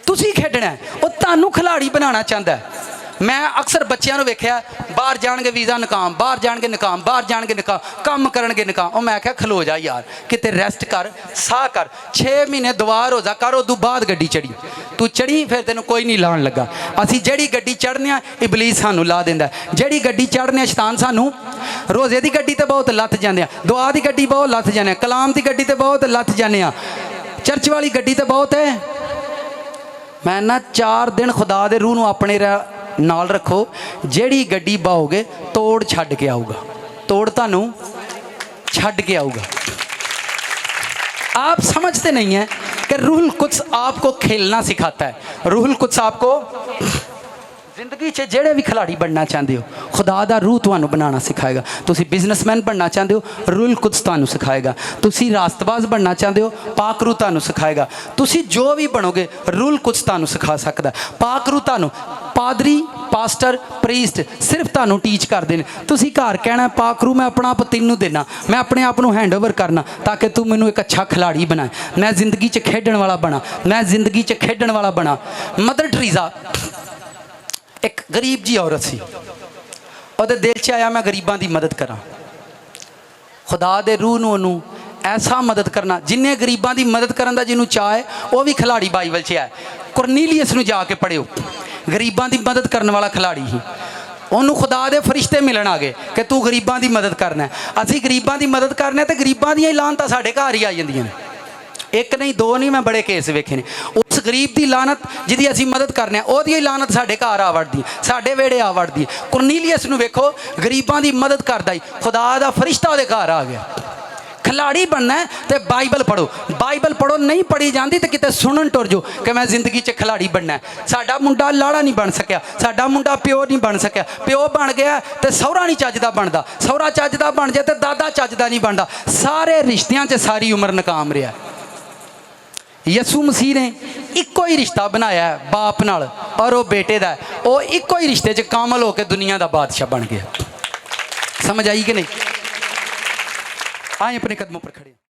तुसी खेडना है, वो तुहानूं खिलाड़ी बनाना चाहता है। मैं अक्सर बच्चों को वेख्या बाहर जाणगे वीज़ा नकाम, बाहर जाणगे नकाम, बाहर जाणगे नकाम, काम करनगे नकाम। और मैं क्या खलो जा यार, किते रेस्ट कर, साह कर, 6 महीने दुआ रोज़ा कर, उदों बाद गड्डी चढ़ी, तू चढ़ी फिर तेन कोई नहीं लाण लगा। असी जड़ी गड्डी चढ़ने इबलीस सानू ला देंदा, जड़ी गड्डी चढ़ने शैतान सानू, रोज़े की गड्डी तो बहुत लथ जाने, दुआ की गड्डी बहुत लथ जाने, कलाम की गड्डी तो बहुत लथ जाने, चर्च वाली गड्डी तो बहुत है। मैं ना 4 दिन खुदा दे रूह नूं अपने नाल रखो, जेड़ी गड्डी बाओगे तोड़ छड्ड के आऊगा, तोड़ तुहानूं छड्ड के आऊगा। आप समझते नहीं हैं, कि रूहुल कुद्स आपको खेलना सिखाता है। रूहुल कुद्स आपको जिंदगी च जेड़े भी खिलाड़ी बनना चाहते हो, खुदा दा रूह तुहानू बनाना सिखाएगा। तुसी बिजनेसमैन बनना चाहते हो, रूहुल कुद्स तुहानू सिखाएगा। तुसी रास्तबाज बनना चाहते हो, पाक रूह तुहानू सिखाएगा। तुसी जो भी बनोगे रूहुल कुद्स तुहानू सिखा सकता है। पाक रूह तुहानू पादरी पास्टर प्रीस्ट सिर्फ तुहानू टीच करते हैं। तुसी घर कहना पाक रूह मैं अपना आप तेनू देना, मैं अपने आप को हैंड ओवर करना ताकि तू मैनू एक अच्छा खिलाड़ी बनाए, मैं जिंदगी च खेडण वाला बना, मैं जिंदगी च खेडण वाला बना। मदर टेरेसा एक गरीब जी औरत सी, ਉਹਦੇ दिल च आया मैं गरीबों की मदद करा। खुदा दे रूह नूं ਉਹਨੂੰ ऐसा मदद करना, जिन्हें गरीबों की मदद करने का जिन्होंने चाह है वह भी खिलाड़ी बाइबल च है। कुरनीलियस नूं जाके पढ़ियो, गरीबों की मदद करने वाला खिलाड़ी ही। ਉਹਨੂੰ खुदा दे फरिश्ते मिलन आ गए कि तू गरीबों की मदद करना है। असीं गरीबों की मदद करने तो गरीबों दी लानतां साडे घर ही आ जांदियां ने। एक नहीं दो नहीं, मैं बड़े केस वेखे ने। उस गरीब की लानत जिहदी असीं मदद करने ओहदी लानत साडे घर आ वड़दी, साडे वेड़े आ वड़दी। कुरनीलियस नूं वेखो गरीबों की मदद करदा ही खुदा दा फरिश्ता उहदे घर आ गया। खिलाड़ी बनना है तो बाइबल पढ़ो, बाइबल पढ़ो, नहीं पढ़ी जाती तो कितने सुनन टुर जो कि मैं जिंदगी च खिलाड़ी बनना है। साडा मुंडा लाड़ा नहीं बन सकिया, साडा मुंडा प्यो नहीं बन सकिया, प्यो बन गया तो सहुरा नहीं चजदा बनता, सहुरा चजदा बन जाए तो दादा चजदा नहीं बनता। सारे रिश्तियां च सारी उम्र नाकाम रहा। यसू मसीह ने इको ही रिश्ता बनाया है बाप नाल और वो बेटे का, वो इको ही रिश्ते च कामल होकर दुनिया का बादशाह बन गया। समझ आई कि नहीं? आए अपने कदमों पर खड़े।